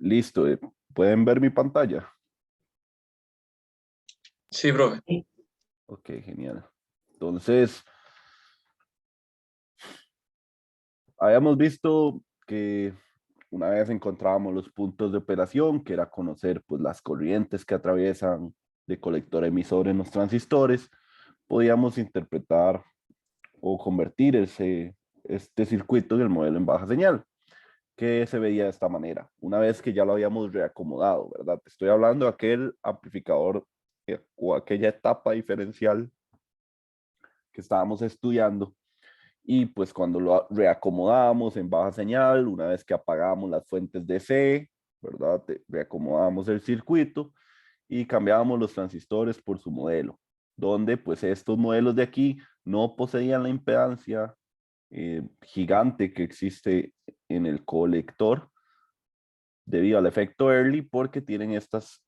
Listo, ¿pueden ver mi pantalla? Sí, profe. Ok, genial. Entonces, habíamos visto que una vez encontrábamos los puntos de operación, que era conocer pues, las corrientes que atraviesan de colector a emisor en los transistores. Podíamos interpretar o convertir este circuito en el modelo en baja señal, que se veía de esta manera, una vez que ya lo habíamos reacomodado, ¿verdad? Estoy hablando de aquel amplificador o aquella etapa diferencial que estábamos estudiando. Y pues cuando lo reacomodamos en baja señal, una vez que apagamos las fuentes de C, ¿verdad? Reacomodamos el circuito y cambiábamos los transistores por su modelo, donde pues estos modelos de aquí no poseían la impedancia gigante que existe en el colector debido al efecto Early, porque tienen estas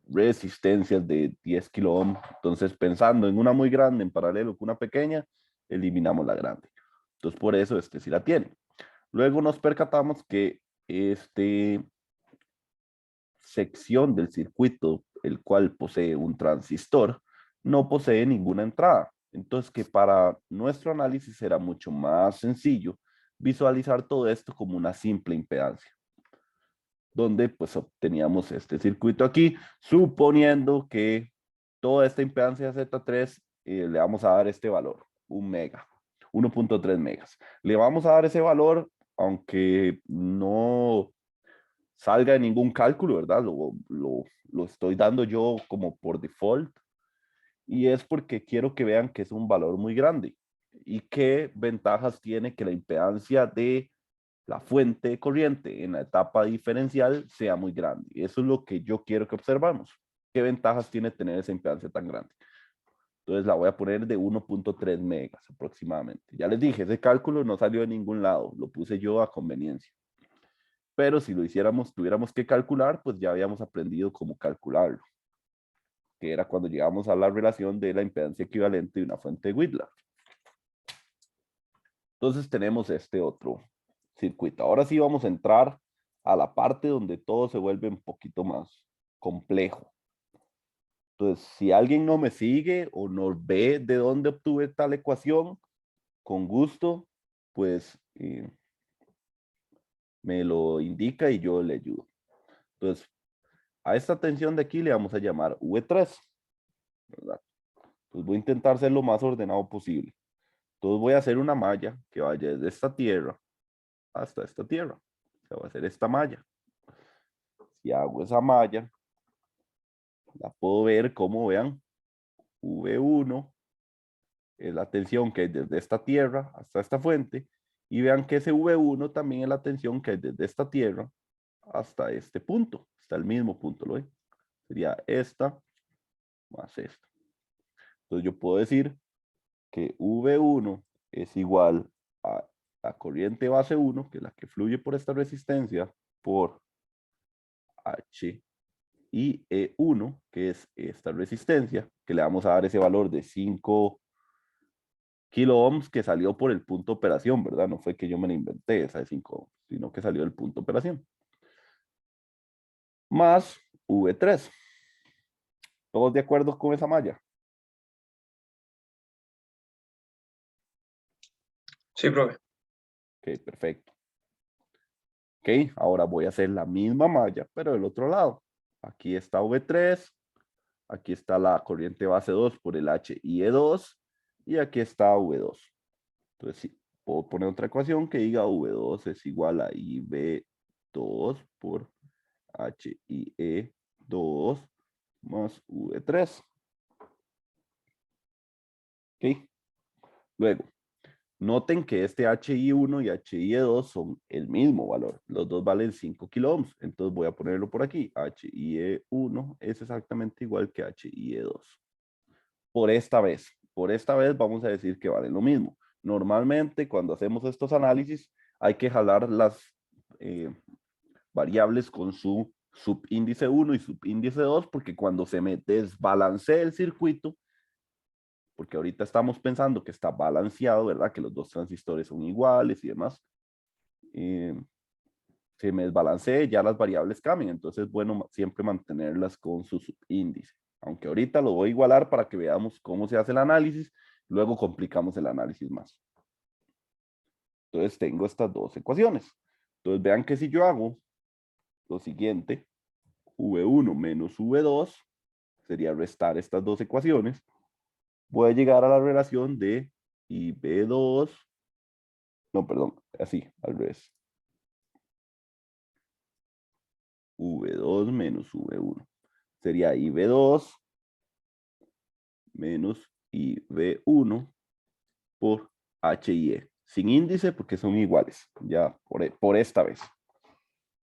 resistencias de 10 kilo ohm. Entonces, pensando en una muy grande en paralelo con una pequeña, eliminamos la grande. Entonces, por eso este sí la tiene. Luego nos percatamos que este sección del circuito, el cual posee un transistor, no posee ninguna entrada. Entonces, que para nuestro análisis era mucho más sencillo visualizar todo esto como una simple impedancia, donde pues obteníamos este circuito aquí, suponiendo que toda esta impedancia Z3 le vamos a dar este valor, 1 mega, 1.3 megas. Le vamos a dar ese valor, aunque no salga de ningún cálculo, ¿verdad? Lo estoy dando yo como por default, y es porque quiero que vean que es un valor muy grande. ¿Y qué ventajas tiene que la impedancia de la fuente de corriente en la etapa diferencial sea muy grande? Eso es lo que yo quiero que observamos. ¿Qué ventajas tiene tener esa impedancia tan grande? Entonces la voy a poner de 1.3 megas aproximadamente. Ya les dije, ese cálculo no salió de ningún lado, lo puse yo a conveniencia. Pero si lo hiciéramos, tuviéramos que calcular, pues ya habíamos aprendido cómo calcularlo, que era cuando llegamos a la relación de la impedancia equivalente de una fuente de Whitlock. Entonces tenemos este otro circuito. Ahora sí vamos a entrar a la parte donde todo se vuelve un poquito más complejo. Entonces, si alguien no me sigue o no ve de dónde obtuve tal ecuación, con gusto, pues me lo indica y yo le ayudo. Entonces, a esta tensión de aquí le vamos a llamar V3, ¿verdad? Pues voy a intentar ser lo más ordenado posible. Entonces voy a hacer una malla que vaya desde esta tierra hasta esta tierra. O sea, voy a hacer esta malla. Si hago esa malla, la puedo ver como vean, V1 es la tensión que hay desde esta tierra hasta esta fuente, y vean que ese V1 también es la tensión que hay desde esta tierra hasta este punto, hasta el mismo punto, ¿lo ven? Sería esta más esta. Entonces yo puedo decir que V1 es igual a la corriente base 1, que es la que fluye por esta resistencia, por H y E1, que es esta resistencia, que le vamos a dar ese valor de 5 kilo ohms que salió por el punto de operación, ¿verdad? No fue que yo me la inventé esa de 5 ohms, sino que salió del punto de operación. Más V3. ¿Todos de acuerdo con esa malla? Sí, profe. Ok, perfecto. Ok, ahora voy a hacer la misma malla, pero del otro lado. Aquí está V3, aquí está la corriente base 2 por el HIE2, y aquí está V2. Entonces, sí, puedo poner otra ecuación que diga V2 es igual a IV2 por HIE2 más V3. ¿Ok? Luego, noten que este HI1 y HIE2 son el mismo valor. Los dos valen 5 kilo ohms. Entonces voy a ponerlo por aquí. HIE1 es exactamente igual que HIE2. Por esta vez. Por esta vez vamos a decir que valen lo mismo. Normalmente cuando hacemos estos análisis hay que jalar las variables con su subíndice 1 y subíndice 2, porque cuando se me desbalancea el circuito, porque ahorita estamos pensando que está balanceado, ¿verdad? Que los dos transistores son iguales y demás. se me desbalancee, ya las variables cambian. Entonces es bueno siempre mantenerlas con su subíndice. Aunque ahorita lo voy a igualar para que veamos cómo se hace el análisis. Luego complicamos el análisis más. Entonces tengo estas dos ecuaciones. Entonces vean que si yo hago lo siguiente, V1 menos V2, sería restar estas dos ecuaciones, voy a llegar a la relación de IB2, no, perdón, así, al revés. V2 menos V1. Sería IB2 menos IB1 por H y E. Sin índice porque son iguales, ya por esta vez.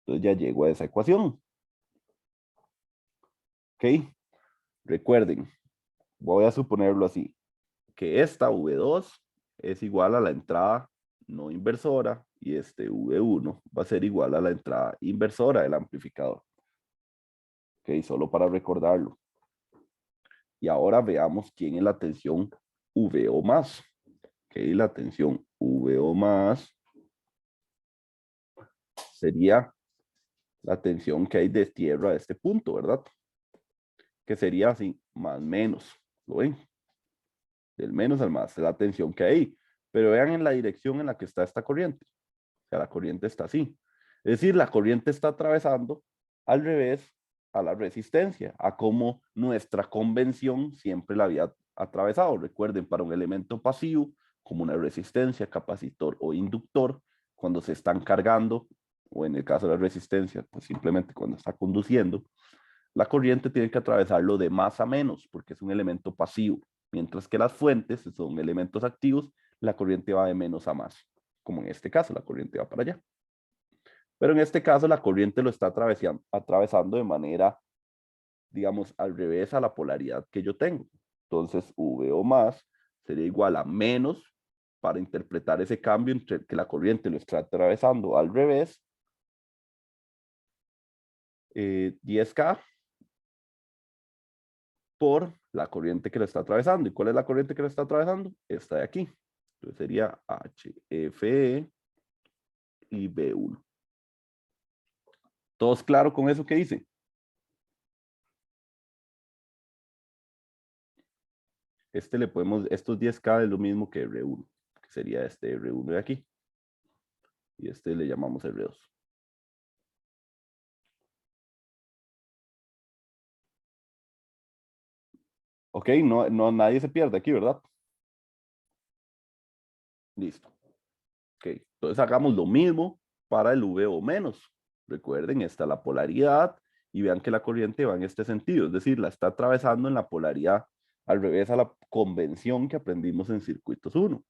Entonces ya llego a esa ecuación. ¿Ok? Recuerden, voy a suponerlo así, que esta V2 es igual a la entrada no inversora y este V1 va a ser igual a la entrada inversora del amplificador. Ok, solo para recordarlo. Y ahora veamos quién es la tensión VO más. Ok, la tensión VO más sería la tensión que hay de tierra a este punto, ¿verdad? Que sería así, más menos. ¿Lo ven? Del menos al más, es la tensión que hay. Pero vean en la dirección en la que está esta corriente. O sea, la corriente está así. Es decir, la corriente está atravesando al revés a la resistencia, a como nuestra convención siempre la había atravesado. Recuerden, para un elemento pasivo, como una resistencia, capacitor o inductor, cuando se están cargando, o en el caso de la resistencia, pues simplemente cuando está conduciendo, la corriente tiene que atravesarlo de más a menos, porque es un elemento pasivo, mientras que las fuentes son elementos activos, la corriente va de menos a más, como en este caso, la corriente va para allá. Pero en este caso, la corriente lo está atravesando de manera, digamos, al revés a la polaridad que yo tengo. Entonces, VO más sería igual a menos para interpretar ese cambio entre que la corriente lo está atravesando al revés, 10K por la corriente que lo está atravesando. ¿Y cuál es la corriente que lo está atravesando? Esta de aquí. Entonces sería HFE y B1. ¿Todos claros con eso que hice? Le podemos, estos 10K es lo mismo que R1, que sería este R1 de aquí. Y le llamamos R2. Ok, no, nadie se pierde aquí, ¿verdad? Listo. Ok, entonces hagamos lo mismo para el VO menos. Recuerden, esta es la polaridad y vean que la corriente va en este sentido, es decir, la está atravesando en la polaridad al revés a la convención que aprendimos en circuitos 1.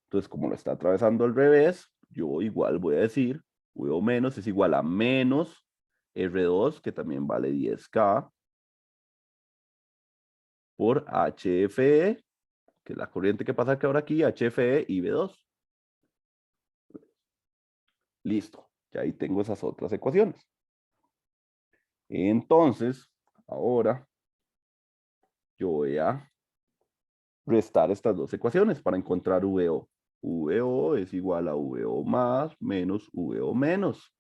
Entonces, como lo está atravesando al revés, yo igual voy a decir VO menos es igual a menos R2, que también vale 10K, por HFE, que es la corriente que pasa ahora aquí, HFE y V2. Listo, ya ahí tengo esas otras ecuaciones. Entonces, ahora yo voy a restar estas dos ecuaciones para encontrar VO. VO es igual a VO más menos VO menos.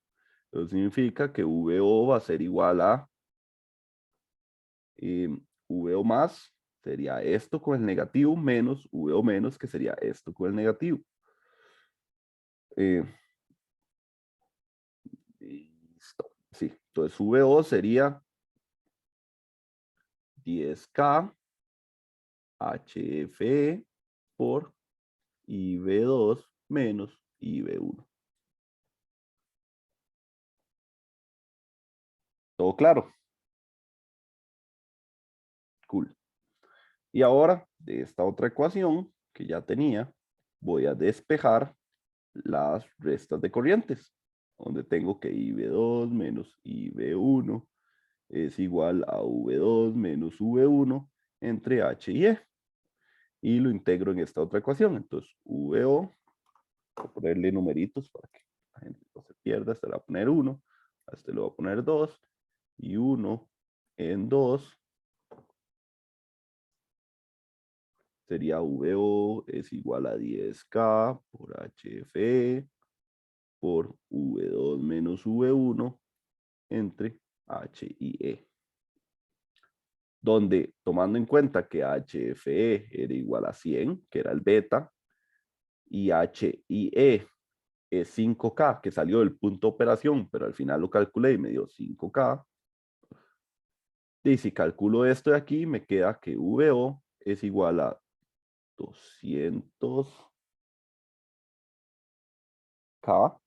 Eso significa que VO va a ser igual a VO más, sería esto con el negativo, menos VO menos, que sería esto con el negativo. Listo. Sí, entonces VO sería 10K HFE por IB2 menos IB1. ¿Todo claro? Cool. Y ahora, de esta otra ecuación que ya tenía, voy a despejar las restas de corrientes, donde tengo que IB2 menos IB1 es igual a V2 menos V1 entre H y E. Y lo integro en esta otra ecuación. Entonces, VO, voy a ponerle numeritos para que la gente no se pierda. Este le va a poner 1, a este le voy a poner 2, y 1 en 2 sería VO es igual a 10K por HFE por V2 menos V1 entre H y E. Donde, tomando en cuenta que HFE era igual a 100, que era el beta, y HIE es 5K, que salió del punto de operación, pero al final lo calculé y me dio 5K. Y si calculo esto de aquí, me queda que VO es igual a 200K.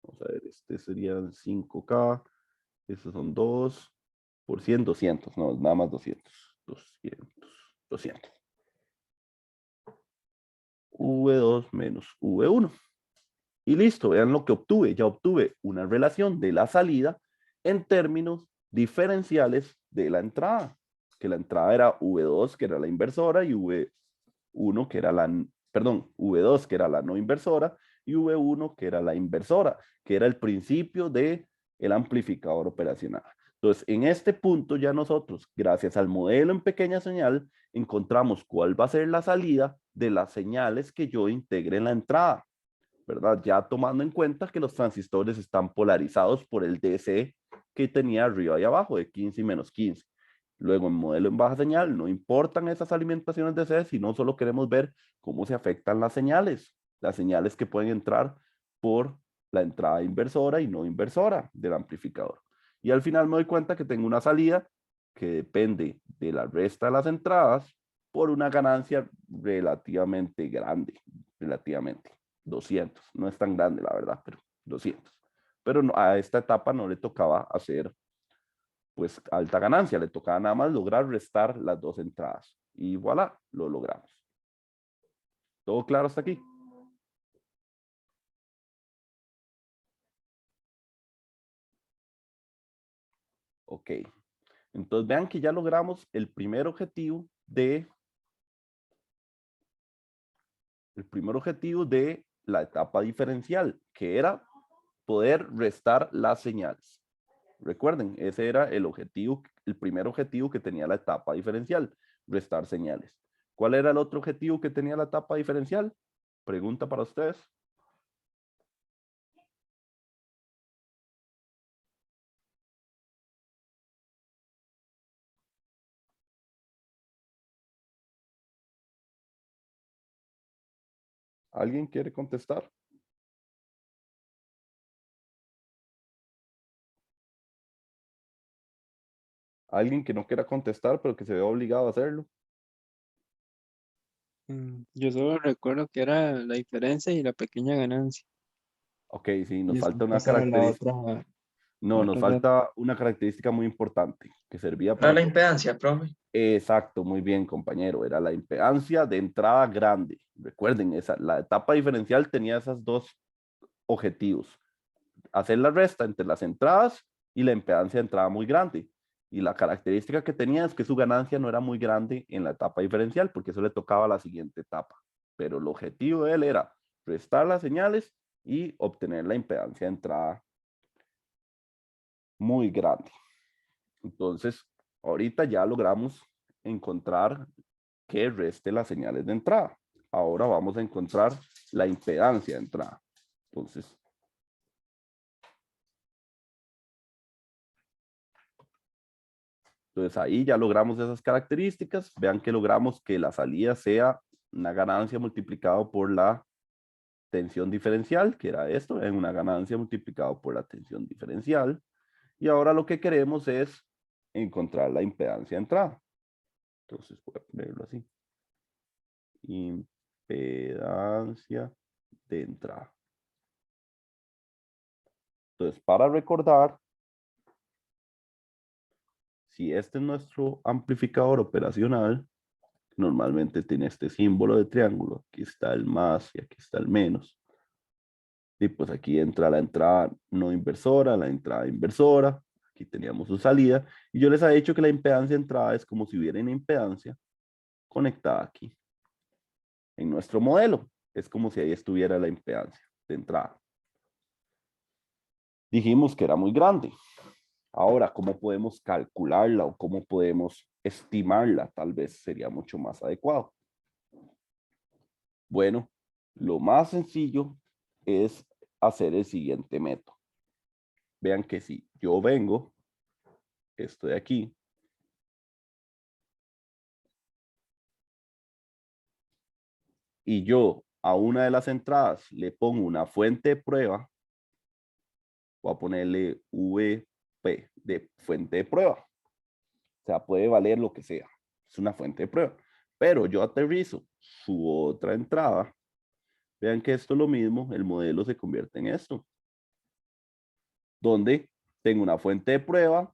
Vamos a ver, este serían 5K. Estos son 2 por 100, 200. No, nada más 200. 200. V2 menos V1. Y listo, vean lo que obtuve. Ya obtuve una relación de la salida en términos diferenciales de la entrada. Que la entrada era V2, que era la inversora, y V1, que era la, perdón, V2, que era la no inversora, y V1, que era la inversora, que era el principio del amplificador operacional. Entonces, en este punto ya nosotros, gracias al modelo en pequeña señal, encontramos cuál va a ser la salida de las señales que yo integre en la entrada, ¿verdad? Ya tomando en cuenta que los transistores están polarizados por el DC que tenía arriba y abajo, de 15 y menos 15. Luego, en modelo en baja señal, no importan esas alimentaciones DC, sino solo queremos ver cómo se afectan las señales que pueden entrar por la entrada inversora y no inversora del amplificador. Y al final me doy cuenta que tengo una salida que depende de la resta de las entradas por una ganancia relativamente grande, relativamente. 200, no es tan grande la verdad, pero 200. Pero no, a esta etapa no le tocaba hacer pues alta ganancia, le tocaba nada más lograr restar las dos entradas. Y voilà, lo logramos. ¿Todo claro hasta aquí? Ok. Entonces vean que ya logramos el primer objetivo de la etapa diferencial, que era poder restar las señales. Recuerden, ese era el objetivo, el primer objetivo que tenía la etapa diferencial, restar señales. ¿Cuál era el otro objetivo que tenía la etapa diferencial? Pregunta para ustedes. ¿Alguien quiere contestar? ¿Alguien que no quiera contestar, pero que se vea obligado a hacerlo? Yo solo recuerdo que era la diferencia y la pequeña ganancia. Ok, sí, nos Y falta después una pasar a la característica. otra, No, nos otra etapa. falta una característica muy importante que servía Era para la todo. impedancia, profe. Exacto, muy bien, compañero. Era la impedancia de entrada grande. Recuerden, la etapa diferencial tenía esos dos objetivos. Hacer la resta entre las entradas y la impedancia de entrada muy grande. Y la característica que tenía es que su ganancia no era muy grande en la etapa diferencial, porque eso le tocaba a la siguiente etapa. Pero el objetivo de él era restar las señales y obtener la impedancia de entrada muy grande. Entonces, ahorita ya logramos encontrar que reste las señales de entrada. Ahora vamos a encontrar la impedancia de entrada. Entonces ahí ya logramos esas características. Vean que logramos que la salida sea una ganancia multiplicado por la tensión diferencial, que era esto, en una ganancia multiplicado por la tensión diferencial. Y ahora lo que queremos es encontrar la impedancia de entrada. Entonces voy a ponerlo así. Impedancia de entrada. Entonces, para recordar, si este es nuestro amplificador operacional, normalmente tiene este símbolo de triángulo. Aquí está el más y aquí está el menos. Y pues aquí entra la entrada no inversora, la entrada inversora. Aquí teníamos su salida. Y yo les he dicho que la impedancia de entrada es como si hubiera una impedancia conectada aquí. En nuestro modelo, es como si ahí estuviera la impedancia de entrada. Dijimos que era muy grande. Ahora, ¿cómo podemos calcularla o cómo podemos estimarla? Tal vez sería mucho más adecuado. Bueno, Lo más sencillo es hacer el siguiente método. Vean que si yo vengo, estoy aquí, y yo a una de las entradas le pongo una fuente de prueba, voy a ponerle VP de fuente de prueba. O sea, puede valer lo que sea. Es una fuente de prueba. Pero yo aterrizo su otra entrada. Vean que esto es lo mismo. El modelo se convierte en esto. Donde tengo una fuente de prueba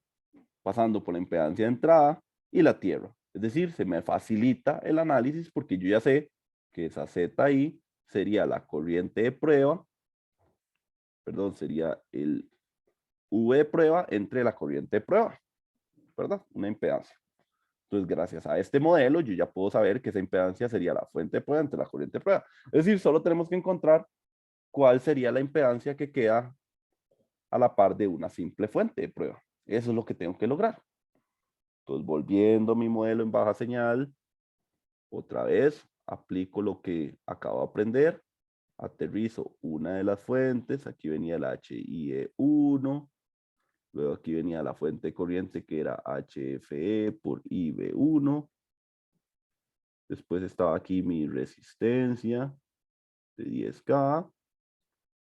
pasando por la impedancia de entrada y la tierra. Es decir, se me facilita el análisis porque yo ya sé que esa ZI sería la corriente de prueba, perdón, sería el V de prueba entre la corriente de prueba, ¿verdad? Una impedancia. Entonces, gracias a este modelo, yo ya puedo saber que esa impedancia sería la fuente de prueba entre la corriente de prueba. Es decir, solo tenemos que encontrar cuál sería la impedancia que queda a la par de una simple fuente de prueba. Eso es lo que tengo que lograr. Entonces, volviendo a mi modelo en baja señal, otra vez aplico lo que acabo de aprender, aterrizo una de las fuentes, aquí venía el HIE1, luego aquí venía la fuente de corriente que era HFE por IB1, después estaba aquí mi resistencia de 10K,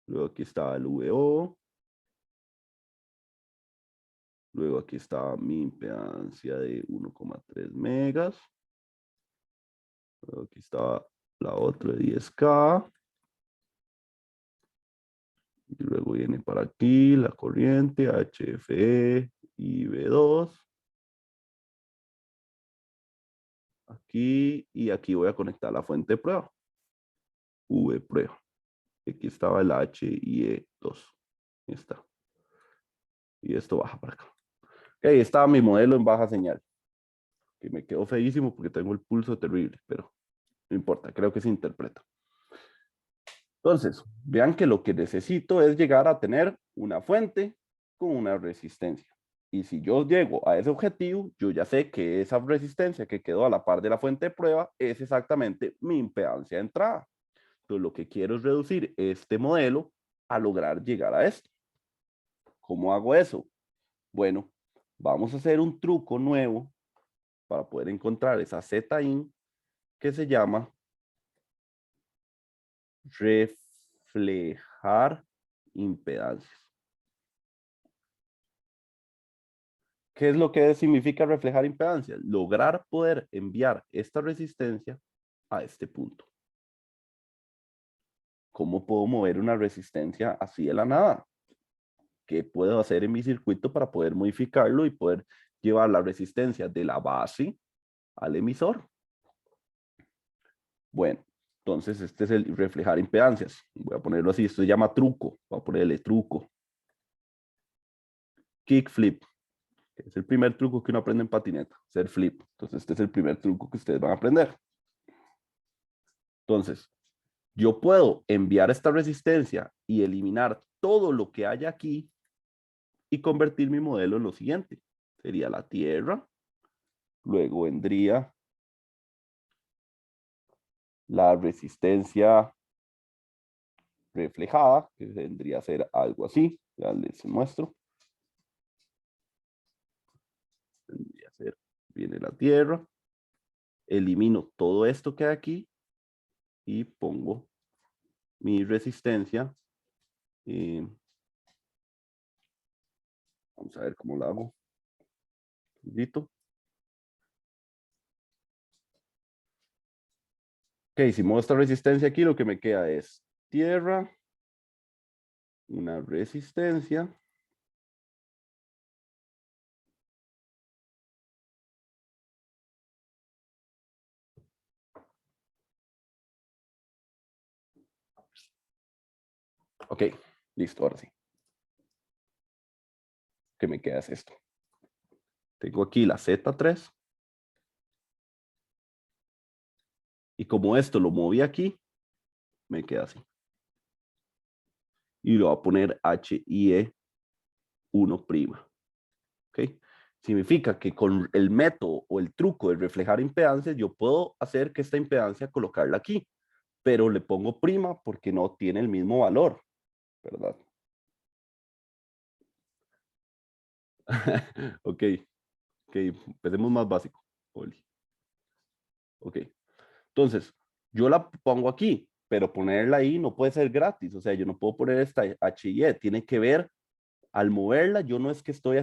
luego aquí estaba el VO, luego aquí estaba mi impedancia de 1,3 megas, luego aquí estaba la otra de 10K, y luego viene para aquí la corriente HFE y B2. Aquí y aquí voy a conectar la fuente de prueba. V prueba. Aquí estaba el HIE2. Ahí está. Y esto baja para acá. Ahí estaba mi modelo en baja señal. Que me quedó feísimo porque tengo el pulso terrible, pero no importa, creo que se interpreta. Entonces, vean que lo que necesito es llegar a tener una fuente con una resistencia. Y si yo llego a ese objetivo, yo ya sé que esa resistencia que quedó a la par de la fuente de prueba es exactamente mi impedancia de entrada. Entonces, lo que quiero es reducir este modelo a lograr llegar a esto. ¿Cómo hago eso? Bueno, vamos a hacer un truco nuevo para poder encontrar esa ZIN que se llama reflejar impedancias. ¿Qué es lo que significa reflejar impedancias? Lograr poder enviar esta resistencia a este punto. ¿Cómo puedo mover una resistencia así de la nada? ¿Qué puedo hacer en mi circuito para poder modificarlo y poder llevar la resistencia de la base al emisor? Bueno, entonces este es el reflejar impedancias. Voy a ponerlo así, esto se llama truco. Voy a ponerle truco. Kickflip. Es el primer truco que uno aprende en patineta, hacer flip. Entonces este es el primer truco que ustedes van a aprender. Entonces, yo puedo enviar esta resistencia y eliminar todo lo que haya aquí y convertir mi modelo en lo siguiente. Sería la tierra, luego vendría la resistencia reflejada, que vendría a ser algo así. Ya les muestro. Vendría a ser, viene la tierra, elimino todo esto que hay aquí y pongo mi resistencia. Vamos a ver cómo lo hago. Listo. Ok, si muevo esta resistencia aquí, lo que me queda es tierra, una resistencia, ok, listo, ahora sí. ¿Qué me queda es esto? Tengo aquí la Z3. Y como esto lo moví aquí, me queda así. Y lo voy a poner HIE1'. ¿Ok? Significa que con el método o el truco de reflejar impedancias, yo puedo hacer que esta impedancia colocarla aquí. pero le pongo prima porque no tiene el mismo valor, ¿verdad? Ok, empecemos más básico, Oli. Ok, entonces, yo la pongo aquí, pero ponerla ahí no puede ser gratis, o sea, yo no puedo poner esta H-Y, tiene que ver, al moverla, yo no es que estoy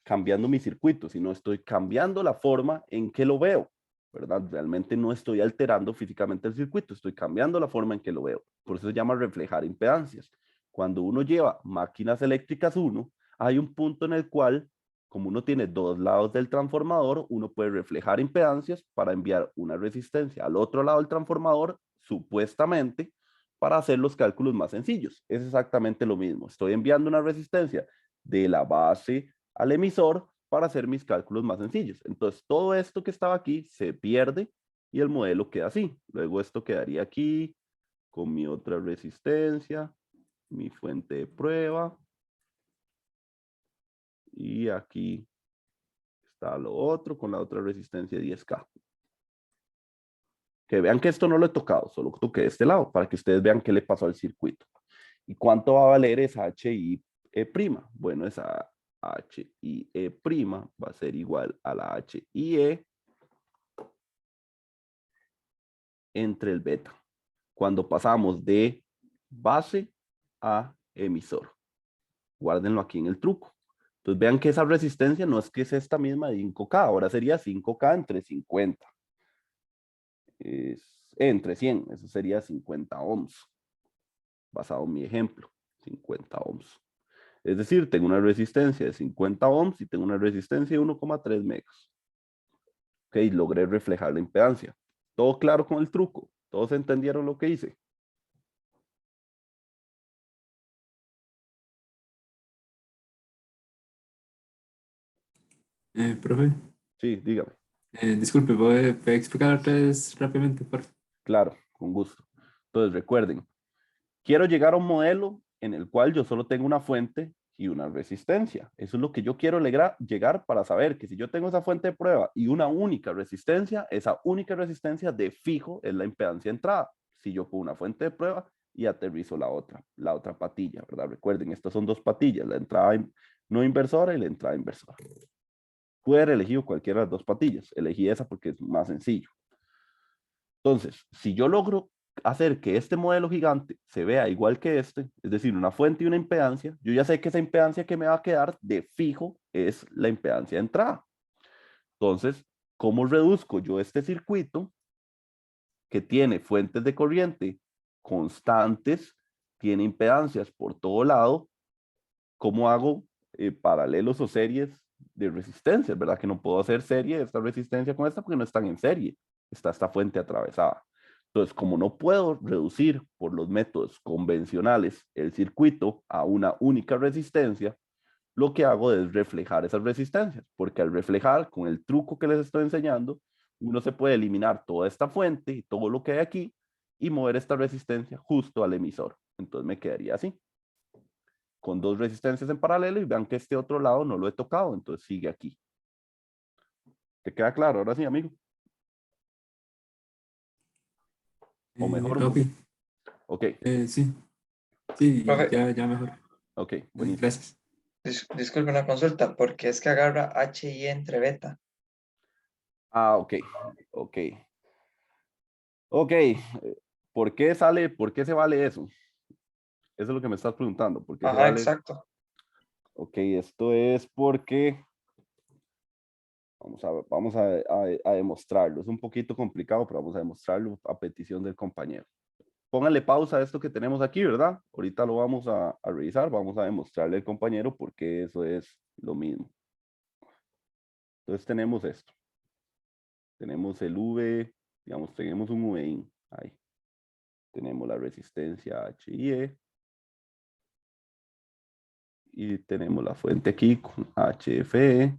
cambiando mi circuito, sino estoy cambiando la forma en que lo veo, ¿verdad? Realmente no estoy alterando físicamente el circuito, estoy cambiando la forma en que lo veo. Por eso se llama reflejar impedancias. Cuando uno lleva máquinas eléctricas 1, hay un punto en el cual, como uno tiene dos lados del transformador, uno puede reflejar impedancias para enviar una resistencia al otro lado del transformador, supuestamente, para hacer los cálculos más sencillos. Es exactamente lo mismo. Estoy enviando una resistencia de la base al emisor para hacer mis cálculos más sencillos. Entonces, todo esto que estaba aquí se pierde y el modelo queda así. Luego esto quedaría aquí con mi otra resistencia, mi fuente de prueba. Y aquí está lo otro con la otra resistencia 10K. Que vean que esto no lo he tocado, solo toqué de este lado para que ustedes vean qué le pasó al circuito. ¿Y cuánto va a valer esa HIE prima? Bueno, esa HIE prima va a ser igual a la HIE entre el beta, cuando pasamos de base a emisor. Guárdenlo aquí en el truco. Entonces vean que esa resistencia no es que es esta misma de 5K, ahora sería 5K entre 50. Entre 100, eso sería 50 ohms, basado en mi ejemplo, 50 ohms. Es decir, tengo una resistencia de 50 ohms y tengo una resistencia de 1,3 megas. Ok, logré reflejar la impedancia. ¿Todo claro con el truco? ¿Todos entendieron lo que hice? Profe, Sí, dígame. disculpe, ¿puede explicar otra vez rápidamente, por favor? Claro, con gusto. Entonces, recuerden, quiero llegar a un modelo en el cual yo solo tengo una fuente y una resistencia. Eso es lo que yo quiero llegar para saber que si yo tengo esa fuente de prueba y una única resistencia, esa única resistencia de fijo es la impedancia de entrada. Si yo pongo una fuente de prueba y aterrizo la otra patilla, ¿verdad? Recuerden, estas son dos patillas, la entrada no inversora y la entrada inversora. Pude haber elegido cualquiera de las dos patillas. Elegí esa porque es más sencillo. Entonces, si yo logro hacer que este modelo gigante se vea igual que este, es decir, una fuente y una impedancia, yo ya sé que esa impedancia que me va a quedar de fijo es la impedancia de entrada. Entonces, ¿cómo reduzco yo este circuito que tiene fuentes de corriente constantes, tiene impedancias por todo lado? ¿Cómo hago paralelos o series de resistencias? ¿Verdad? Que no puedo hacer serie de esta resistencia con esta porque no están en serie. Está esta fuente atravesada. Entonces, como no puedo reducir por los métodos convencionales el circuito a una única resistencia, lo que hago es reflejar esas resistencias, porque al reflejar con el truco que les estoy enseñando, uno se puede eliminar toda esta fuente y todo lo que hay aquí y mover esta resistencia justo al emisor. Entonces me quedaría así, con dos resistencias en paralelo, y vean que este otro lado no lo he tocado, entonces sigue aquí. ¿Te queda claro? Ahora sí, amigo. O mejor. Ok, Ok, sí, sí, Profe, ya mejor. ok, buenísimo. Gracias. disculpe una consulta, ¿por qué es que agarra HI entre beta? Ah, ok, ok. Ok, ¿por qué se vale eso? Eso es lo que me estás preguntando, ¿por qué se Ajá, vale? exacto. Ok, esto es porque, a demostrarlo. Es un poquito complicado, pero vamos a demostrarlo a petición del compañero. Pónganle pausa a esto que tenemos aquí, ¿verdad? Ahorita lo vamos a revisar, vamos a demostrarle al compañero por qué eso es lo mismo. Entonces tenemos esto. Tenemos el V, digamos, tenemos un VIN ahí. Tenemos la resistencia HIE. Y tenemos la fuente aquí con HFE.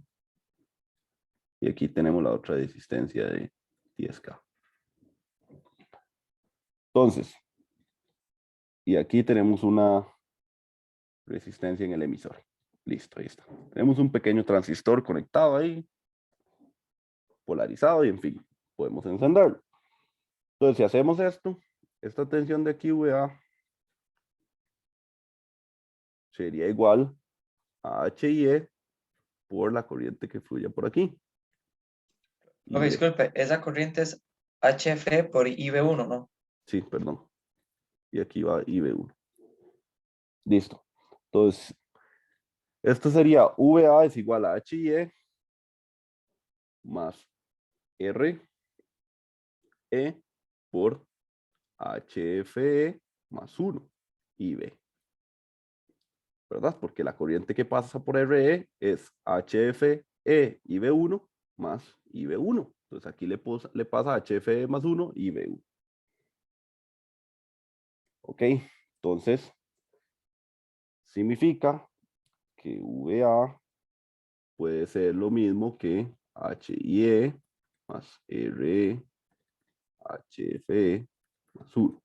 Y aquí tenemos la otra resistencia de 10K. Entonces, y aquí tenemos una resistencia en el emisor. Listo, ahí está. Tenemos un pequeño transistor conectado ahí, polarizado, y en fin, podemos encenderlo. Entonces, si hacemos esto, esta tensión de aquí, VA, sería igual a H y E por la corriente que fluye por aquí. Ok, IB. disculpe, esa corriente es HF por IB1, ¿no? Sí, perdón. Y aquí va IB1. Listo. Entonces, esto sería VA es igual a H y E más R E por HFE más 1 IB. ¿Verdad? Porque la corriente que pasa por RE es HFE IB1 más IB1. Entonces aquí le pasa HFE más 1 IB1. ¿Ok? Entonces, significa que VA puede ser lo mismo que HIE más RE HFE más 1.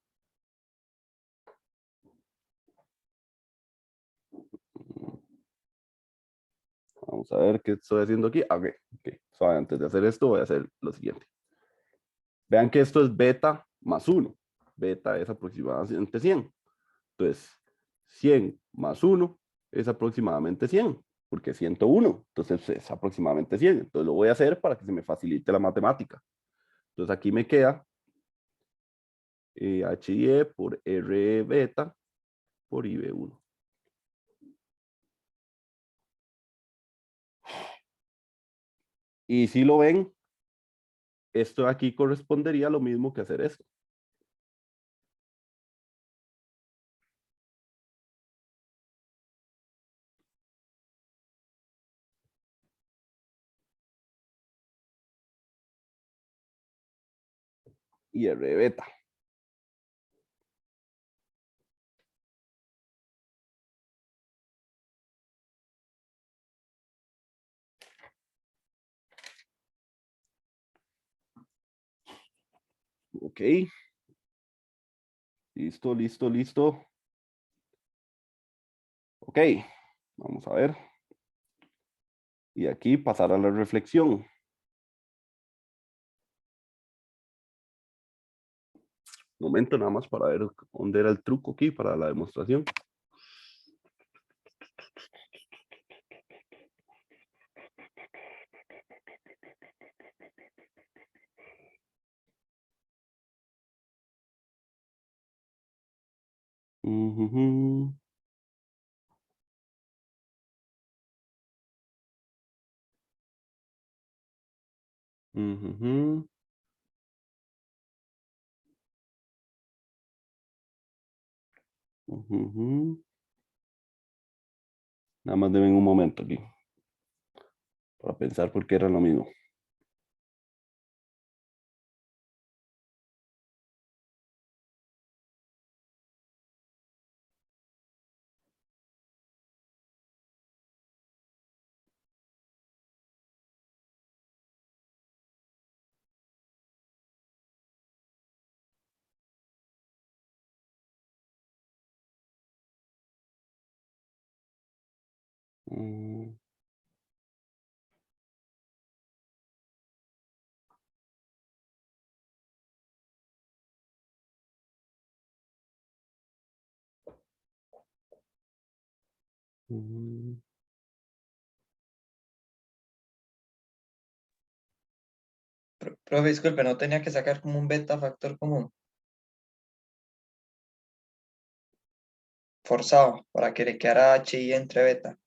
Vamos a ver qué estoy haciendo aquí. Ok, ok. So, antes de hacer esto, voy a hacer lo siguiente. Vean que esto es beta más 1. Beta es aproximadamente 100. Entonces, 100 más 1 es aproximadamente 100, porque es 101. Entonces, es aproximadamente 100. Entonces, lo voy a hacer para que se me facilite la matemática. Entonces, aquí me queda HIE por R beta por IB1. Y si lo ven, esto de aquí correspondería a lo mismo que hacer esto. Y R beta. Ok. Listo, listo, listo. Ok. Vamos a ver. Y aquí pasar a la reflexión. Momento nada más para ver dónde era el truco aquí para la demostración. Ujujú. Ujujú. Ujujú. Nada más deben un momento aquí para pensar por qué era lo mismo. Mm, mm. Profe, disculpe, no tenía que sacar como un beta factor común forzado para que le quedara HI entre beta.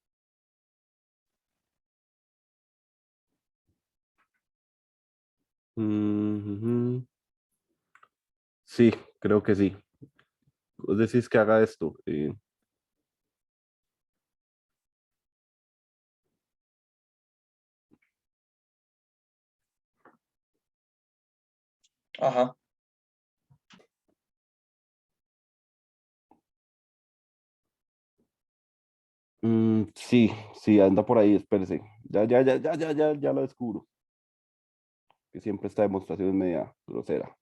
Ujujú. Sí, creo que sí. Vos decís que haga esto. Ajá. Sí, sí, anda por ahí, espérese. Ya lo descubro. Que siempre esta demostración es media grosera.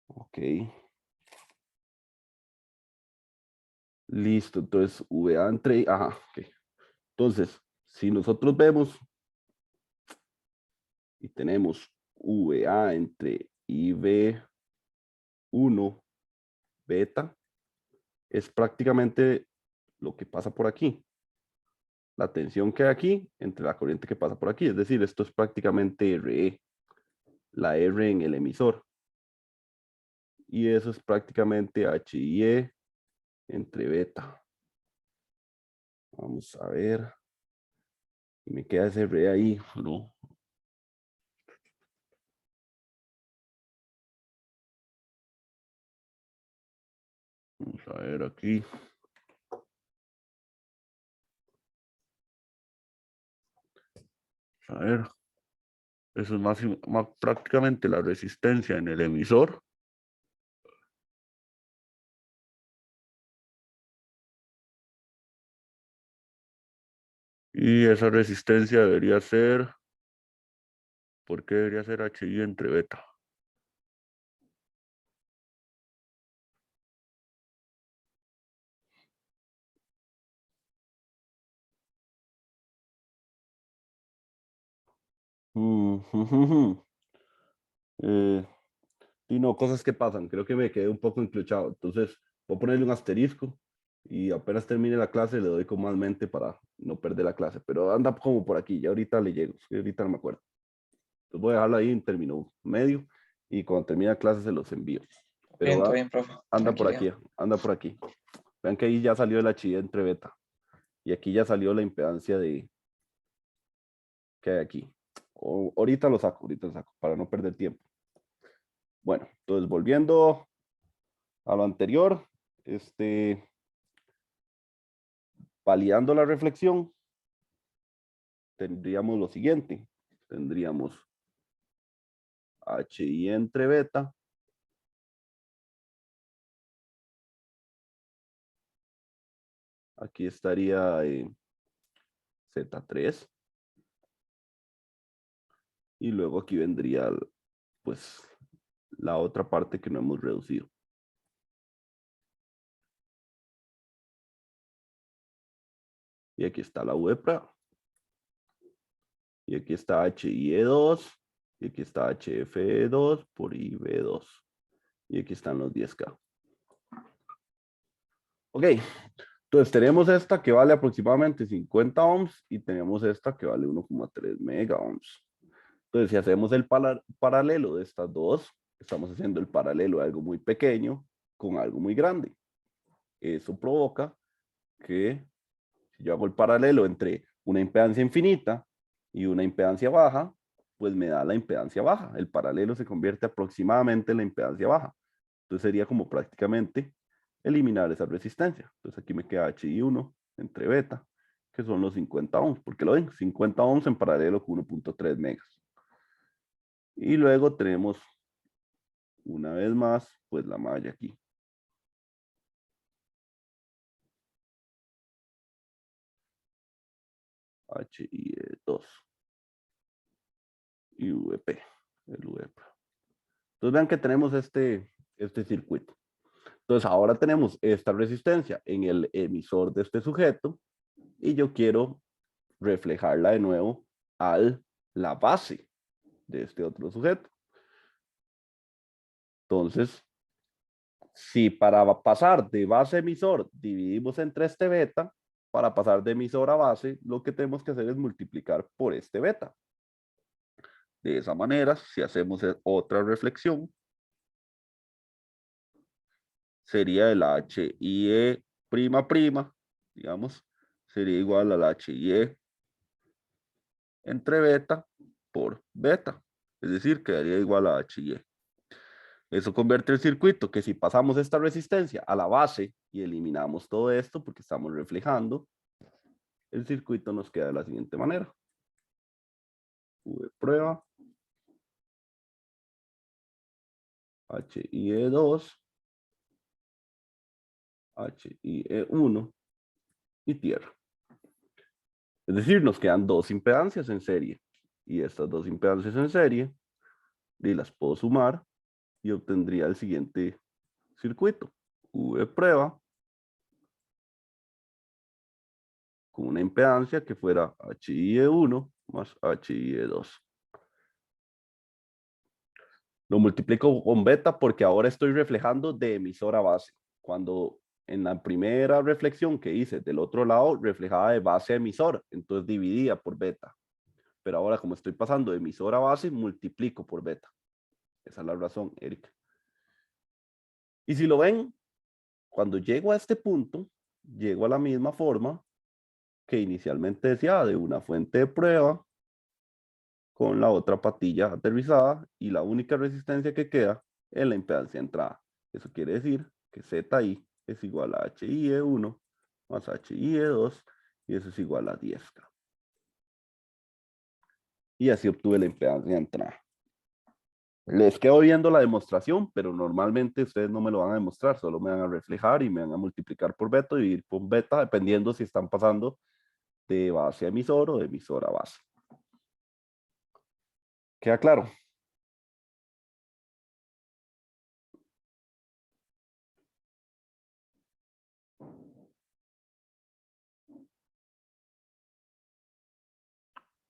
Ok. Listo, entonces VA entre, ajá, ok. Entonces, si nosotros vemos y tenemos VA entre IV1 beta, es prácticamente lo que pasa por aquí. La tensión que hay aquí entre la corriente que pasa por aquí. Es decir, esto es prácticamente RE, la R en el emisor. Y eso es prácticamente HIE entre beta. Vamos a ver. Me queda ese RE ahí, ¿no? Vamos a ver aquí. A ver. Eso es más prácticamente la resistencia en el emisor. Y esa resistencia debería ser, ¿por qué debería ser HI entre beta? Y no, cosas que pasan, creo que me quedé un poco encluchado. Entonces, voy a ponerle un asterisco y apenas termine la clase le doy como más mente para no perder la clase. Pero anda como por aquí, ya ahorita le llego, sí, ahorita no me acuerdo. Entonces voy a dejarlo ahí en término medio y cuando termine la clase se los envío. Pero Bien, todo bien, profe. anda por aquí, Tranquilidad. anda por aquí. Vean que ahí ya salió el HI entre beta. Y aquí ya salió la impedancia que hay aquí. Ahorita lo saco, para no perder tiempo. Bueno, entonces volviendo a lo anterior, validando la reflexión, tendríamos lo siguiente. Tendríamos HI entre beta. Aquí estaría Z3. Y luego aquí vendría, pues, la otra parte que no hemos reducido. Y aquí está la VEPRA. Y aquí está HIE2. Y aquí está HFE2 por IV2. Y aquí están los 10K. Ok. Entonces tenemos esta que vale aproximadamente 50 ohms y tenemos esta que vale 1,3 mega ohms. Entonces si hacemos el paralelo de estas dos, estamos haciendo el paralelo de algo muy pequeño con algo muy grande. Eso provoca que si yo hago el paralelo entre una impedancia infinita y una impedancia baja, pues me da la impedancia baja. El paralelo se convierte aproximadamente en la impedancia baja. Entonces sería como prácticamente eliminar esa resistencia. Entonces aquí me queda HI1 entre beta, que son los 50 ohms, porque lo ven, 50 ohms en paralelo con 1,3 megas. Y luego tenemos una vez más, pues la malla aquí. HI2 y VP, el VP. Entonces vean que tenemos este circuito. Entonces ahora tenemos esta resistencia en el emisor de este sujeto y yo quiero reflejarla de nuevo a la base de este otro sujeto. Entonces, si para pasar de base a emisor dividimos entre este beta, para pasar de emisor a base, lo que tenemos que hacer es multiplicar por este beta. De esa manera, si hacemos otra reflexión, sería el HIE prima prima, digamos, sería igual al HIE entre beta por beta. Es decir, quedaría igual a HIE. Eso convierte el circuito que si pasamos esta resistencia a la base y eliminamos todo esto porque estamos reflejando, el circuito nos queda de la siguiente manera. V prueba, HIE2, HIE1 y tierra. Es decir, nos quedan dos impedancias en serie. Y estas dos impedancias en serie, y las puedo sumar y obtendría el siguiente circuito. V prueba con una impedancia que fuera HIE1 más HIE2. Lo multiplico con beta porque ahora estoy reflejando de emisor a base. Cuando en la primera reflexión que hice del otro lado, reflejaba de base a emisor, entonces dividía por beta. Pero ahora como estoy pasando de emisor a base, multiplico por beta. Esa es la razón, Erika. Y si lo ven, cuando llego a este punto, llego a la misma forma que inicialmente decía, de una fuente de prueba con la otra patilla aterrizada y la única resistencia que queda es la impedancia de entrada. Eso quiere decir que ZI es igual a HI de 1 más HI de 2 y eso es igual a 10K. Y así obtuve la impedancia de entrada. Les quedo viendo la demostración, pero normalmente ustedes no me lo van a demostrar, solo me van a reflejar y me van a multiplicar por beta y dividir por beta, dependiendo si están pasando de base a emisor o de emisor a base. ¿Queda claro?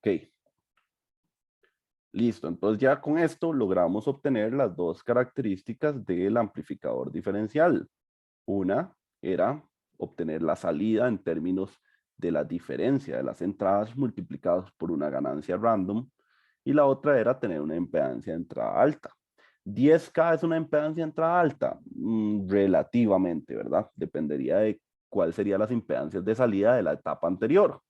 Ok. Listo, entonces ya con esto logramos obtener las dos características del amplificador diferencial. Una era obtener la salida en términos de la diferencia de las entradas multiplicadas por una ganancia random y la otra era tener una impedancia de entrada alta. 10K es una impedancia de entrada alta, relativamente, ¿verdad? Dependería de cuál serían las impedancias de salida de la etapa anterior,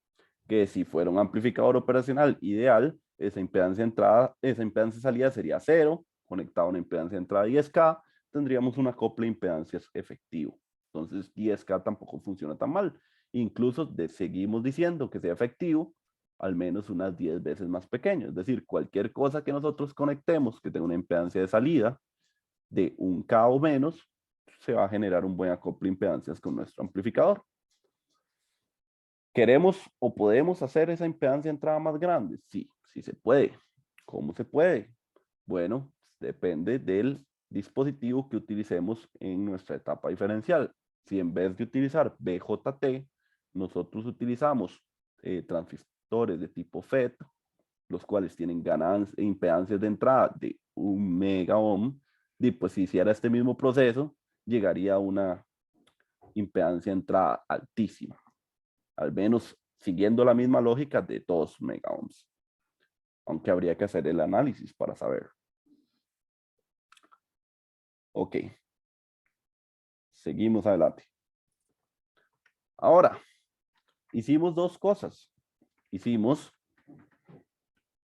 que si fuera un amplificador operacional ideal, esa impedancia de entrada, esa impedancia de salida sería 0, conectado a una impedancia de entrada 10K, tendríamos un acople de impedancias efectivo. Entonces 10K tampoco funciona tan mal. Incluso seguimos diciendo que sea efectivo, al menos unas 10 veces más pequeño. Es decir, cualquier cosa que nosotros conectemos que tenga una impedancia de salida de 1K o menos, se va a generar un buen acople de impedancias con nuestro amplificador. ¿Queremos o podemos hacer esa impedancia de entrada más grande? Sí, sí se puede. ¿Cómo se puede? Bueno, depende del dispositivo que utilicemos en nuestra etapa diferencial. Si en vez de utilizar BJT, nosotros utilizamos transistores de tipo FET, los cuales tienen impedancias de entrada de 1 mega ohm, y pues si hiciera este mismo proceso, llegaría a una impedancia de entrada altísima, al menos siguiendo la misma lógica de 2 mega ohms, aunque habría que hacer el análisis para saber. Ok, seguimos adelante. Ahora, hicimos dos cosas. Hicimos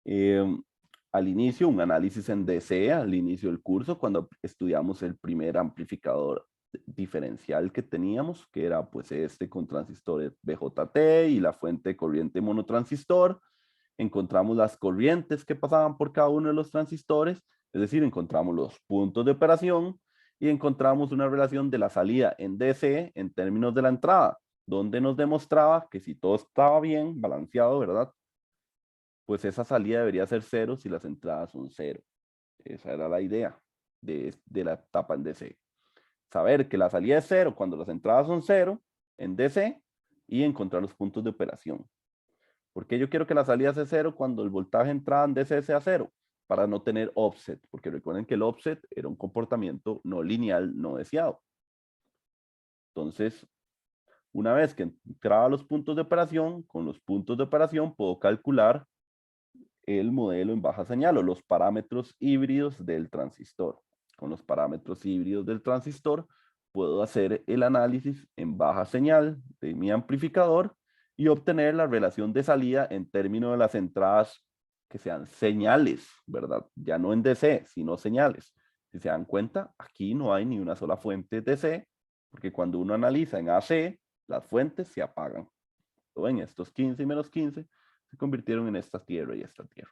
al inicio un análisis en DC, al inicio del curso, cuando estudiamos el primer amplificador diferencial que teníamos, que era pues este con transistores BJT y la fuente de corriente monotransistor. Encontramos las corrientes que pasaban por cada uno de los transistores, es decir, encontramos los puntos de operación y encontramos una relación de la salida en DC en términos de la entrada, donde nos demostraba que si todo estaba bien, balanceado, ¿verdad? Pues esa salida debería ser 0 si las entradas son 0. Esa era la idea de la etapa en DC. Saber que la salida es 0 cuando las entradas son 0 en DC y encontrar los puntos de operación. ¿Por qué yo quiero que la salida sea 0 cuando el voltaje entrada en DC sea 0? Para no tener offset, porque recuerden que el offset era un comportamiento no lineal, no deseado. Entonces, una vez que entraba los puntos de operación, con los puntos de operación puedo calcular el modelo en baja señal o los parámetros híbridos del transistor. Con los parámetros híbridos del transistor puedo hacer el análisis en baja señal de mi amplificador y obtener la relación de salida en términos de las entradas que sean señales, ¿verdad? Ya no en DC, sino señales. Si se dan cuenta, aquí no hay ni una sola fuente DC, porque cuando uno analiza en AC, las fuentes se apagan. ¿Lo ven? Estos 15 y menos 15 se convirtieron en esta tierra y esta tierra.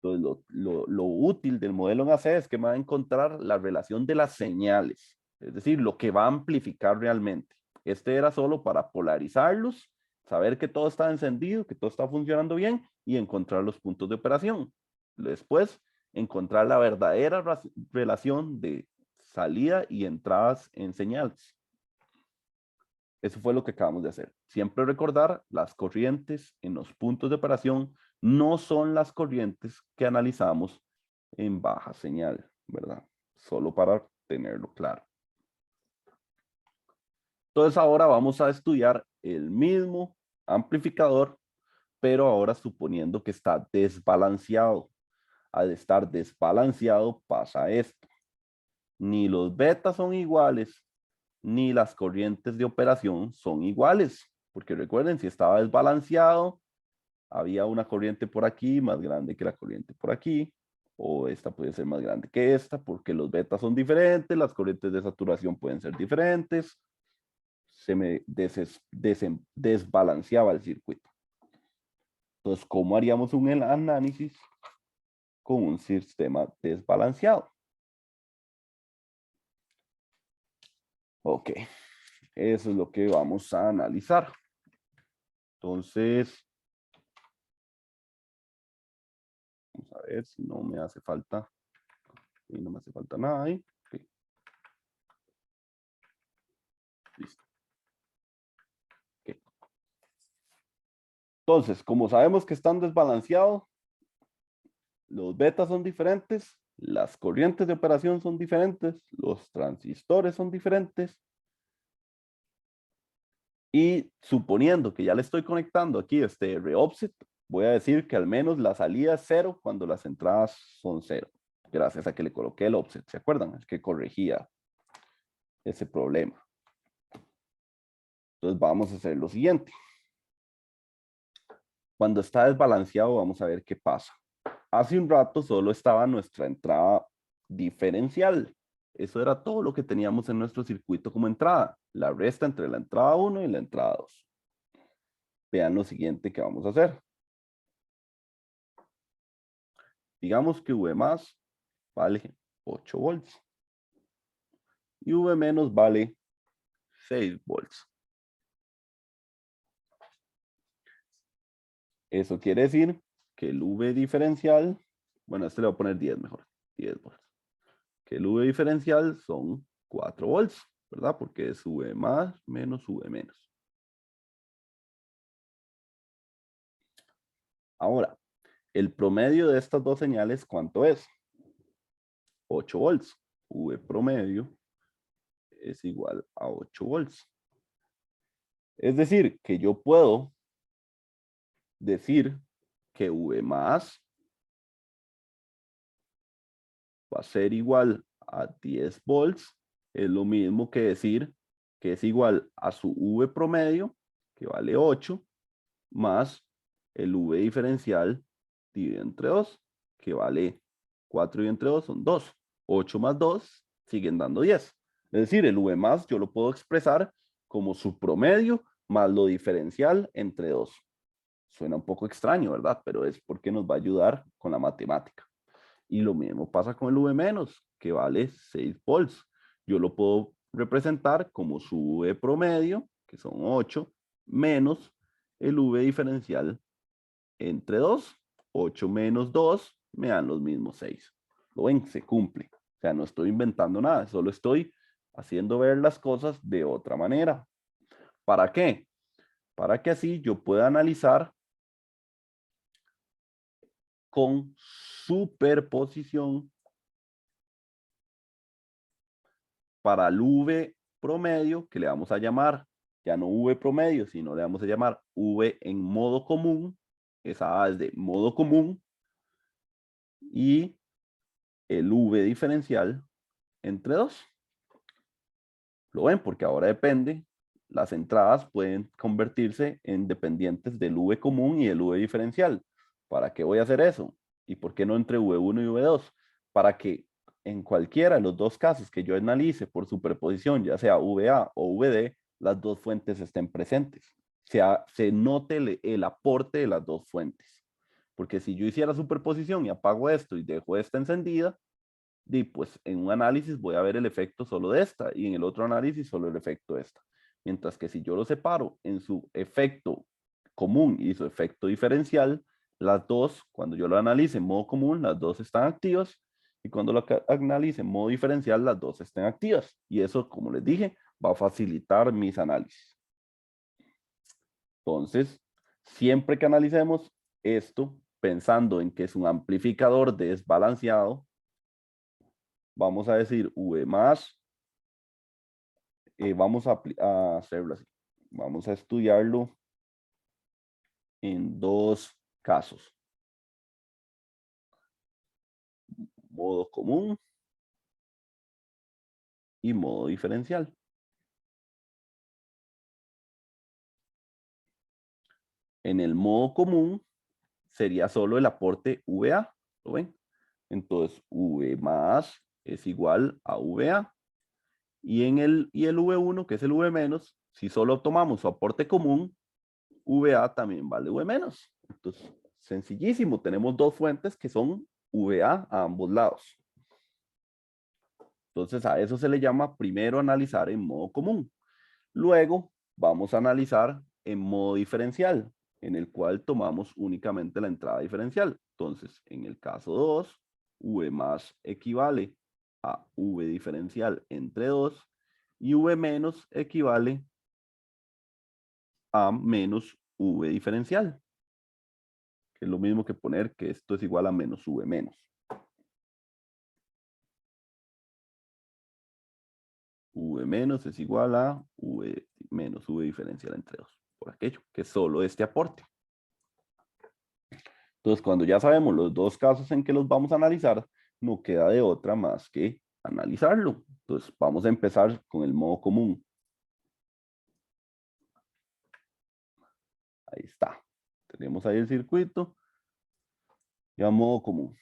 Entonces, lo útil del modelo en AC es que me va a encontrar la relación de las señales, es decir, lo que va a amplificar realmente. Este era solo para polarizarlos, saber que todo está encendido, que todo está funcionando bien y encontrar los puntos de operación. Después, encontrar la verdadera relación de salida y entradas en señales. Eso fue lo que acabamos de hacer. Siempre recordar, las corrientes en los puntos de operación no son las corrientes que analizamos en baja señal, ¿verdad? Solo para tenerlo claro. Entonces ahora vamos a estudiar el mismo amplificador, pero ahora suponiendo que está desbalanceado. Al estar desbalanceado pasa esto. Ni los betas son iguales, ni las corrientes de operación son iguales. Porque recuerden, si estaba desbalanceado, había una corriente por aquí más grande que la corriente por aquí, o esta puede ser más grande que esta, porque los betas son diferentes, las corrientes de saturación pueden ser diferentes. Se me desbalanceaba el circuito. Entonces, ¿cómo haríamos un análisis con un sistema desbalanceado? Ok, eso es lo que vamos a analizar. Entonces, vamos a ver si no me hace falta. Y no me hace falta nada ahí. Okay. Listo. Okay. Entonces, como sabemos que están desbalanceados, los betas son diferentes, las corrientes de operación son diferentes, los transistores son diferentes. Y suponiendo que ya le estoy conectando aquí este R-offset, voy a decir que al menos la salida es 0 cuando las entradas son 0. Gracias a que le coloqué el offset, ¿se acuerdan? El que corregía ese problema. Entonces vamos a hacer lo siguiente. Cuando está desbalanceado, vamos a ver qué pasa. Hace un rato solo estaba nuestra entrada diferencial. Eso era todo lo que teníamos en nuestro circuito como entrada. La resta entre la entrada 1 y la entrada 2. Vean lo siguiente que vamos a hacer. Digamos que V más vale 8 volts. Y V menos vale 6 volts. Eso quiere decir que el V diferencial, bueno, este le voy a poner 10 mejor, 10 volts. Que el V diferencial son 4 volts, ¿verdad? Porque es V más menos V menos. Ahora, el promedio de estas dos señales, ¿cuánto es? 8 volts. V promedio es igual a 8 volts. Es decir, que yo puedo decir que V más va a ser igual a 10 volts. Es lo mismo que decir que es igual a su V promedio, que vale 8, más el V diferencial dividido entre 2, que vale 4 y entre 2 son 2. 8 más 2 siguen dando 10. Es decir, el V más yo lo puedo expresar como su promedio más lo diferencial entre 2. Suena un poco extraño, ¿verdad? Pero es porque nos va a ayudar con la matemática. Y lo mismo pasa con el V menos, que vale 6 volts. Yo lo puedo representar como su V promedio, que son 8, menos el V diferencial entre 2. 8 menos 2 me dan los mismos 6. ¿Lo ven? Se cumple. O sea, no estoy inventando nada, solo estoy haciendo ver las cosas de otra manera. ¿Para qué? Para que así yo pueda analizar con superposición para el V promedio, que le vamos a llamar, ya no V promedio, sino le vamos a llamar V en modo común, esa A es de modo común, y el V diferencial entre 2. ¿Lo ven? Porque ahora depende, las entradas pueden convertirse en dependientes del V común y el V diferencial. ¿Para qué voy a hacer eso? ¿Y por qué no entre V1 y V2? Para que en cualquiera de los dos casos que yo analice por superposición, ya sea VA o VD, las dos fuentes estén presentes. Se note el aporte de las dos fuentes. Porque si yo hiciera superposición y apago esto y dejo esta encendida, y pues en un análisis voy a ver el efecto solo de esta y en el otro análisis solo el efecto de esta. Mientras que si yo lo separo en su efecto común y su efecto diferencial, las dos, cuando yo lo analice en modo común, las dos están activas y cuando lo analice en modo diferencial, las dos estén activas. Y eso, como les dije, va a facilitar mis análisis. Entonces, siempre que analicemos esto, pensando en que es un amplificador desbalanceado, vamos a decir V más, vamos a hacerlo así. Vamos a estudiarlo en dos casos. Modo común y modo diferencial. En el modo común sería solo el aporte VA, ¿lo ven? Entonces, V más es igual a VA. Y el V1, que es el V menos, si solo tomamos su aporte común, VA también vale V menos. Entonces, sencillísimo, tenemos dos fuentes que son VA a ambos lados. Entonces, a eso se le llama primero analizar en modo común. Luego, vamos a analizar en modo diferencial, en el cual tomamos únicamente la entrada diferencial. Entonces, en el caso 2, V más equivale a V diferencial entre 2 y V menos equivale a menos V diferencial, que es lo mismo que poner que esto es igual a menos V menos. V menos es igual a V menos V diferencial entre 2, por aquello, que es solo este aporte. Entonces, cuando ya sabemos los dos casos en que los vamos a analizar, no queda de otra más que analizarlo. Entonces, vamos a empezar con el modo común. Ahí está. Tenemos ahí el circuito. Y a modo común.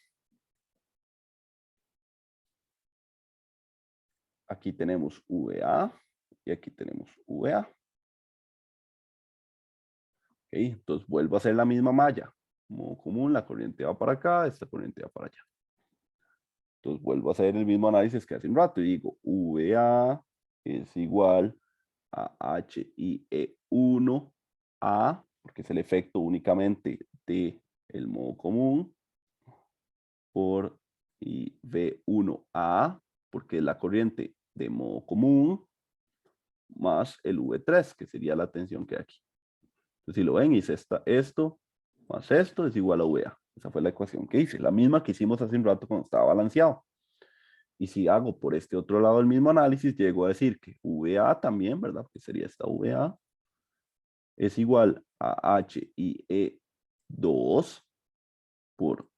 Aquí tenemos VA y aquí tenemos VA. Ok, entonces vuelvo a hacer la misma malla. Modo común, la corriente va para acá, esta corriente va para allá. Entonces vuelvo a hacer el mismo análisis que hace un rato y digo VA es igual a HIE1A, porque es el efecto únicamente de el modo común, por IV1A, porque es la corriente de modo común, más el V3, que sería la tensión que hay aquí. Entonces, si lo ven, hice esto más esto es igual a VA. Esa fue la ecuación que hice, la misma que hicimos hace un rato cuando estaba balanceado. Y si hago por este otro lado el mismo análisis, llego a decir que VA también, ¿verdad? Que sería esta VA, es igual a HIE2 por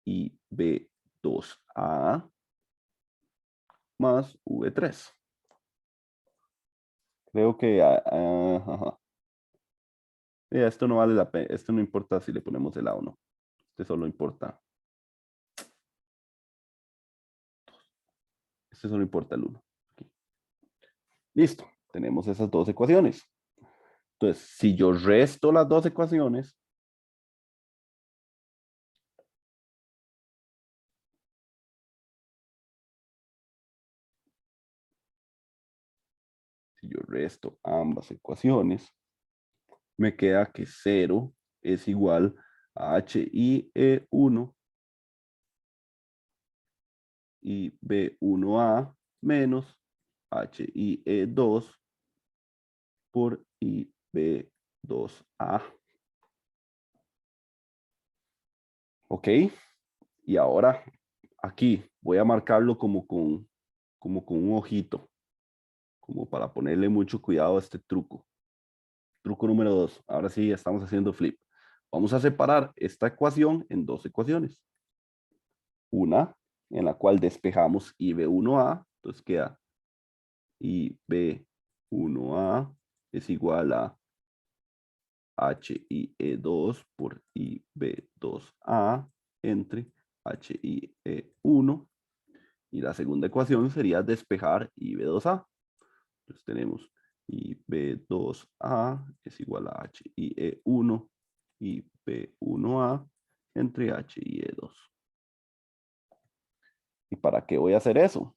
IB2A más V3. Creo que esto no vale la pena, esto no importa si le ponemos el A o no. Este solo importa. Este solo importa el 1. Aquí. Listo, tenemos esas dos ecuaciones. Entonces, si yo resto las dos ecuaciones, si yo resto ambas ecuaciones, me queda que 0 es igual a HIE1 y B1A menos HIE2 por IB2A. ¿Ok? Y ahora aquí voy a marcarlo como con un ojito, como para ponerle mucho cuidado a este truco. Truco número 2. Ahora sí, estamos haciendo flip. Vamos a separar esta ecuación en dos ecuaciones. Una en la cual despejamos IB1A, entonces queda IB1A es igual a HIE2 por IB2A entre HIE1. Y la segunda ecuación sería despejar IB2A. Entonces tenemos IB2A es igual a HIE1 y B1A entre HIE2. ¿Y para qué voy a hacer eso?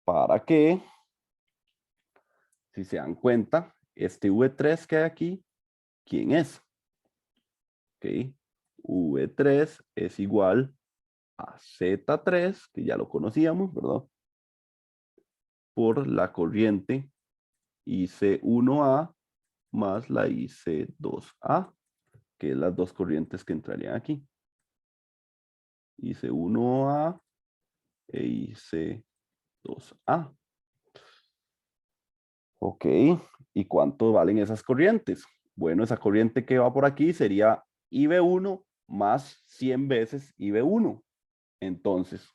Para que, si se dan cuenta, este V3 que hay aquí, ¿quién es? Ok, V3 es igual a Z3, que ya lo conocíamos, ¿verdad? Por la corriente IC1A más la IC2A, que es las dos corrientes que entrarían aquí. IC1A e IC2A. Ok, ¿y cuánto valen esas corrientes? Bueno, esa corriente que va por aquí sería IB1 más 100 veces IB1. Entonces,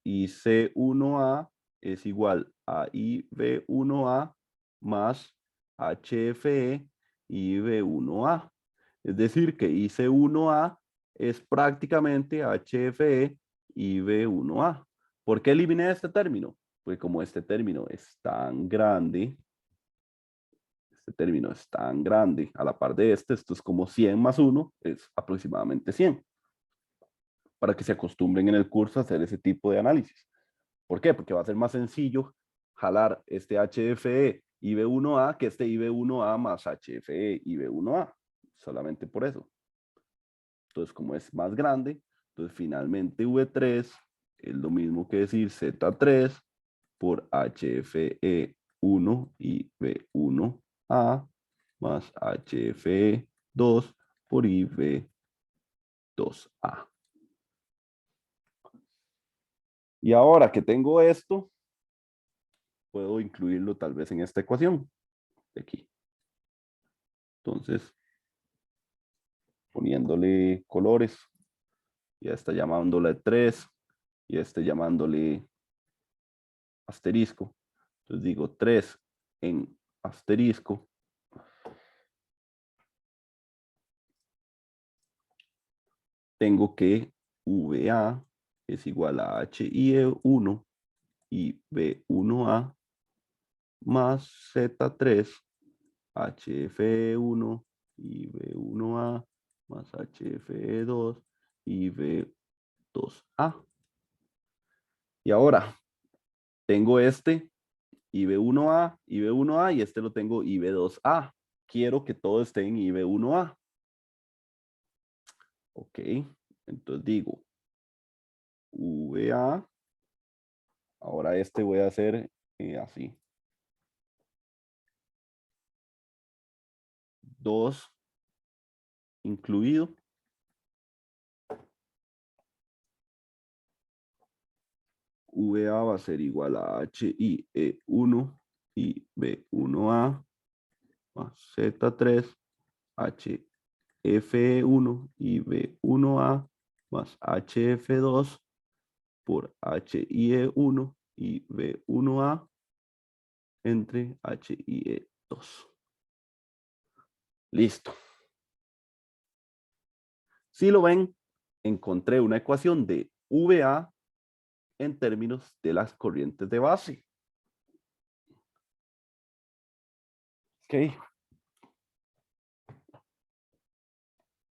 IC1A es igual a IB1A más HFE IB1A. Es decir, que IC1A es prácticamente HFE IB1A. ¿Por qué eliminé este término? Pues como este término es tan grande, a la par de esto es como 100 más 1, es aproximadamente 100. Para que se acostumbren en el curso a hacer ese tipo de análisis. ¿Por qué? Porque va a ser más sencillo jalar este HFE IB1A que este IB1A más HFE IB1A. Solamente por eso. Entonces, como es más grande, entonces finalmente V3 es lo mismo que decir Z3 por HFE1 y B1A más HFE2 por IB2A. Y ahora que tengo esto, puedo incluirlo tal vez en esta ecuación de aquí. Entonces, poniéndole colores, ya está llamándole 3, ya está llamándole asterisco. Entonces digo 3 en asterisco. Tengo que VA es igual a HIE1 y B1A más Z3 HFE1 y B1A más HFE2 y B2A. Y ahora tengo este IB1A, IB1A y este lo tengo IB2A. Quiero que todo esté en IB1A. Ok, entonces digo VA. Ahora este voy a hacer así. 2 incluido. VA va a ser igual a HIE1 y B1A más Z3 HFE1 y B1A más HF2 por HIE1 y B1A entre HIE2. Listo. Si lo ven, encontré una ecuación de VA en términos de las corrientes de base. Ok.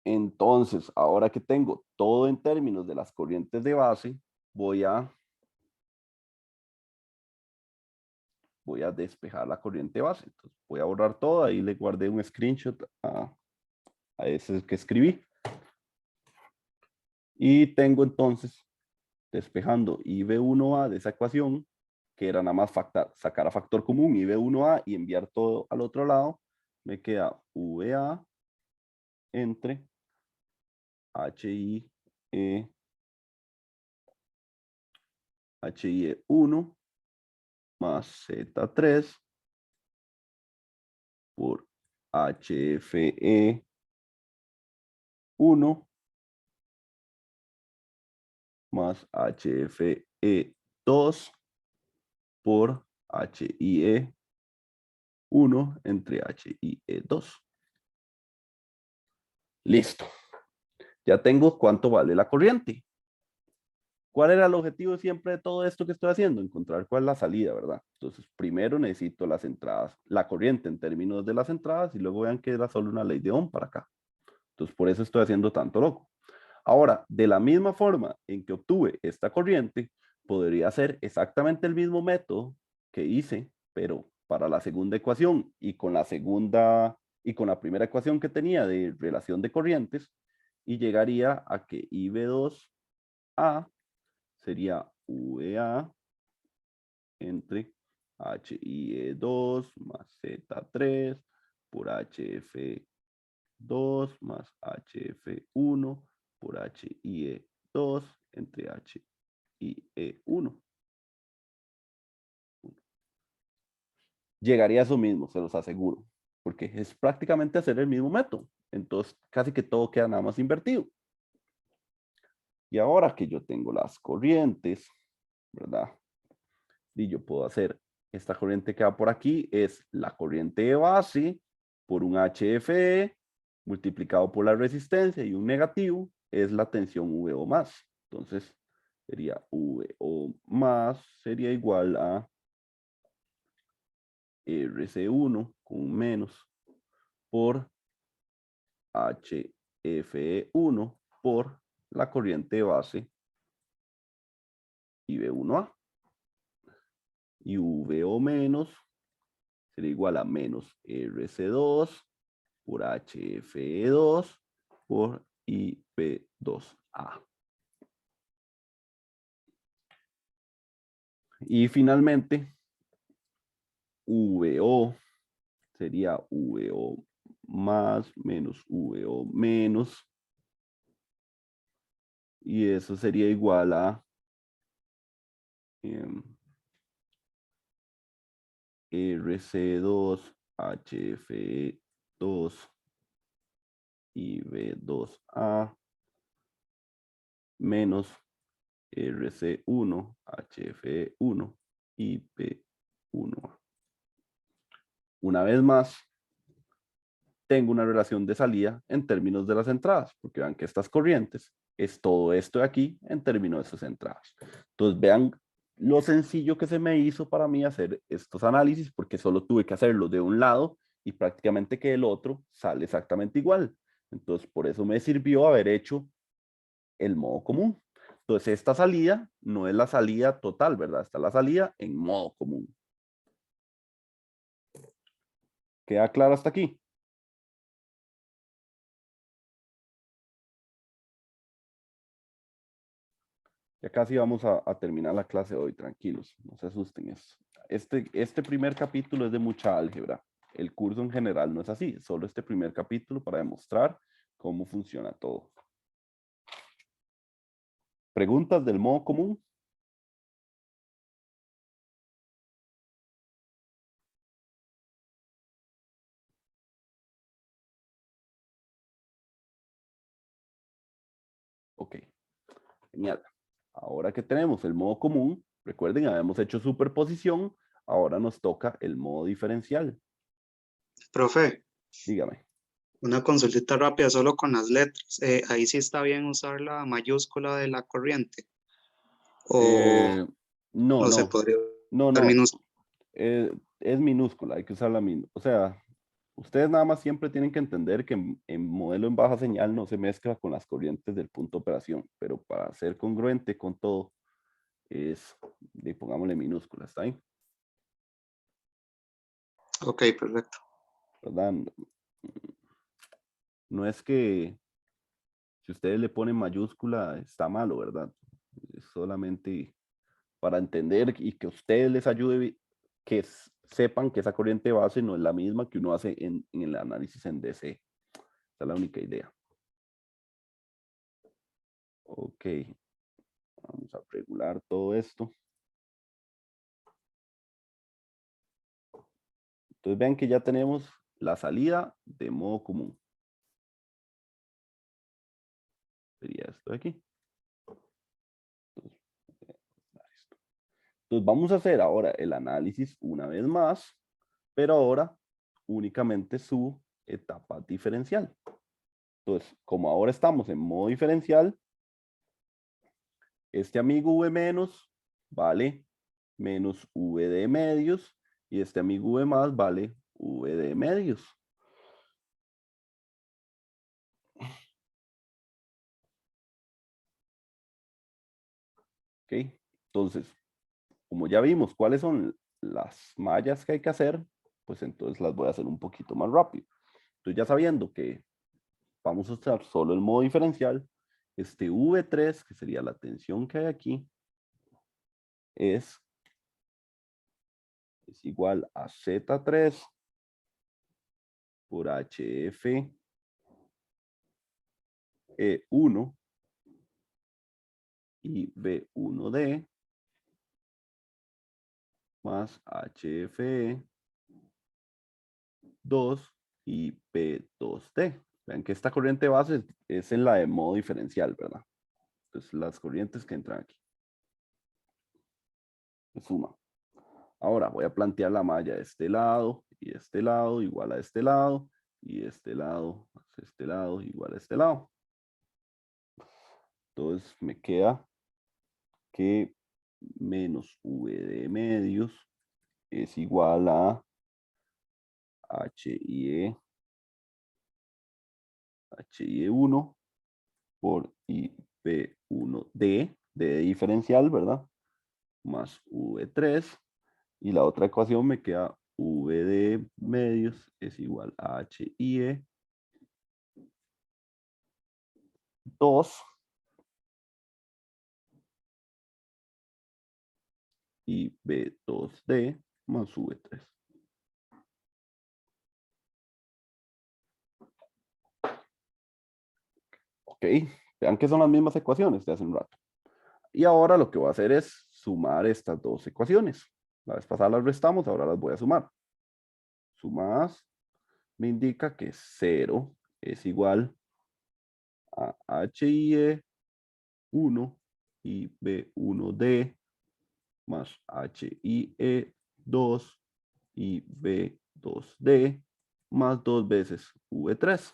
Entonces, ahora que tengo todo en términos de las corrientes de base, voy a despejar la corriente base. Entonces, voy a borrar todo. Ahí le guardé un screenshot a ese que escribí. Y tengo entonces, despejando IB1A de esa ecuación, que era nada más sacar a factor común IB1A y enviar todo al otro lado, me queda VA entre HIE1 más Z3 por HFE1 más HFE2 por HIE1 entre HIE2. Listo. Ya tengo cuánto vale la corriente. ¿Cuál era el objetivo siempre de todo esto que estoy haciendo? Encontrar cuál es la salida, ¿verdad? Entonces, primero necesito las entradas, la corriente en términos de las entradas, y luego vean que era solo una ley de Ohm para acá. Entonces, por eso estoy haciendo tanto loco. Ahora, de la misma forma en que obtuve esta corriente, podría hacer exactamente el mismo método que hice, pero para la segunda ecuación y con la primera ecuación que tenía de relación de corrientes, y llegaría a que IB2A sería VA entre HIE2 más Z3 por HFE2 2 más HF1 por HIE2 entre HIE1. Llegaría a eso mismo, se los aseguro, porque es prácticamente hacer el mismo método. Entonces, casi que todo queda nada más invertido. Y ahora que yo tengo las corrientes, ¿verdad? Y yo puedo hacer, esta corriente que va por aquí es la corriente de base por un HFE multiplicado por la resistencia y un negativo es la tensión VO más. Entonces, sería VO más, sería igual a RC1 con un menos por HFE1 por la corriente de base y V1A. Y VO menos sería igual a menos RC2 por HFE2 por IP2A. Y finalmente, VO sería VO más menos VO menos. Y eso sería igual a RC2 HFE2 y V2A menos RC1 HFE1 y P1A. Una vez más, tengo una relación de salida en términos de las entradas, porque vean que estas corrientes es todo esto de aquí en términos de sus entradas. Entonces vean lo sencillo que se me hizo para mí hacer estos análisis, porque solo tuve que hacerlo de un lado y prácticamente que el otro sale exactamente igual. Entonces por eso me sirvió haber hecho el modo común. Entonces esta salida no es la salida total, ¿verdad? Esta es la salida en modo común. ¿Queda claro hasta aquí? Ya casi vamos a terminar la clase de hoy, tranquilos, no se asusten. Este primer capítulo es de mucha álgebra. El curso en general no es así, solo este primer capítulo para demostrar cómo funciona todo. ¿Preguntas del modo común? Ok, genial. Ahora que tenemos el modo común, recuerden, habíamos hecho superposición, ahora nos toca el modo diferencial. Profe, Dígame. una consultita rápida solo con las letras. Ahí sí está bien usar la mayúscula de la corriente. O No, se no, podría no, usar no. minúscula. Es minúscula, hay que usarla minúscula. O sea, ustedes nada más siempre tienen que entender que en modelo en baja señal no se mezcla con las corrientes del punto de operación, pero para ser congruente con todo, pongámosle minúscula, ¿está ahí? Ok, perfecto. ¿Verdad? No es que si ustedes le ponen mayúscula está malo, ¿verdad? Es solamente para entender y que ustedes les ayude, que sepan que esa corriente base no es la misma que uno hace en el análisis en DC. Esa es la única idea. Ok, vamos a regular todo esto. Entonces vean que ya tenemos la salida de modo común. Sería esto de aquí. Entonces vamos a hacer ahora el análisis una vez más, pero ahora únicamente su etapa diferencial. Entonces, como ahora estamos en modo diferencial, este amigo V menos vale menos V de medios y este amigo V más vale V de medios. ¿Ok? Entonces, como ya vimos cuáles son las mallas que hay que hacer, pues entonces las voy a hacer un poquito más rápido. Entonces ya sabiendo que vamos a usar solo el modo diferencial, este V3, que sería la tensión que hay aquí, es igual a Z3 por HF E1 y B1D más HFE 2 y P2D. Vean que esta corriente base es en la de modo diferencial, ¿verdad? Entonces las corrientes que entran aquí. Se suma. Ahora voy a plantear la malla de este lado y este lado igual a este lado y este lado más este lado igual a este lado. Entonces me queda que menos V de medios es igual a HIE1 por IB1D de diferencial, ¿verdad? Más V3. Y la otra ecuación me queda V de medios es igual a HIE 2 y B2D más V3. Ok, vean que son las mismas ecuaciones de hace un rato. Y ahora lo que voy a hacer es sumar estas dos ecuaciones. La vez pasada las restamos, ahora las voy a sumar. Sumadas me indica que 0 es igual a HIE 1 y B1D más HIE 2 y B2D más 2 veces V3.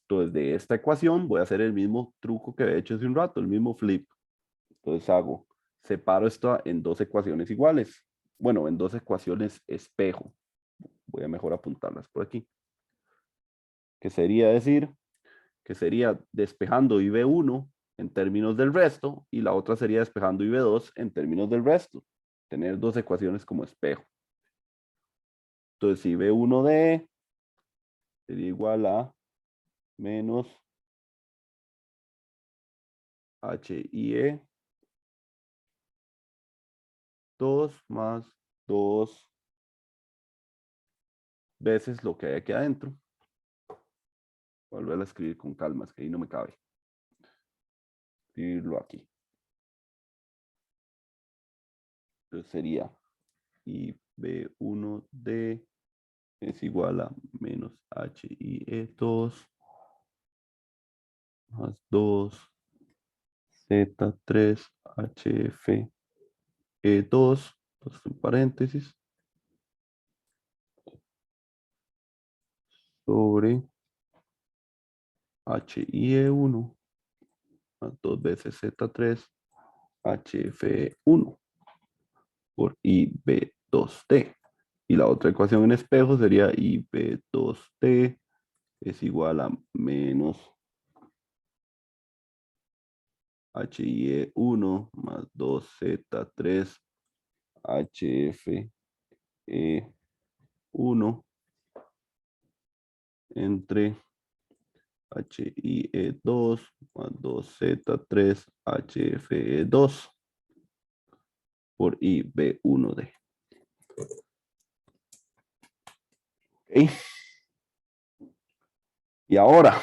Entonces, de esta ecuación voy a hacer el mismo truco que había hecho hace un rato, el mismo flip. Entonces separo esto en dos ecuaciones iguales. Bueno, en dos ecuaciones espejo. Voy a mejor apuntarlas por aquí. Que sería decir, que sería despejando IB1 en términos del resto y la otra sería despejando IB2 en términos del resto. Tener dos ecuaciones como espejo. Entonces, IB1D sería igual a menos HIE 2 más 2 veces lo que hay aquí adentro. Volver a escribir con calma, es que ahí no me cabe. Escribirlo aquí. Entonces sería IB1D es igual a menos HIE2 más 2 Z3 HFE2, en paréntesis, sobre HIE1 más 2 veces Z3 HFE1 por IB2D. Y la otra ecuación en espejo sería IB2D es igual a menos HIE1 más 2Z3 HFE1 entre HIE2 más 2Z3 HFE2 por IB1D. Okay. Y ahora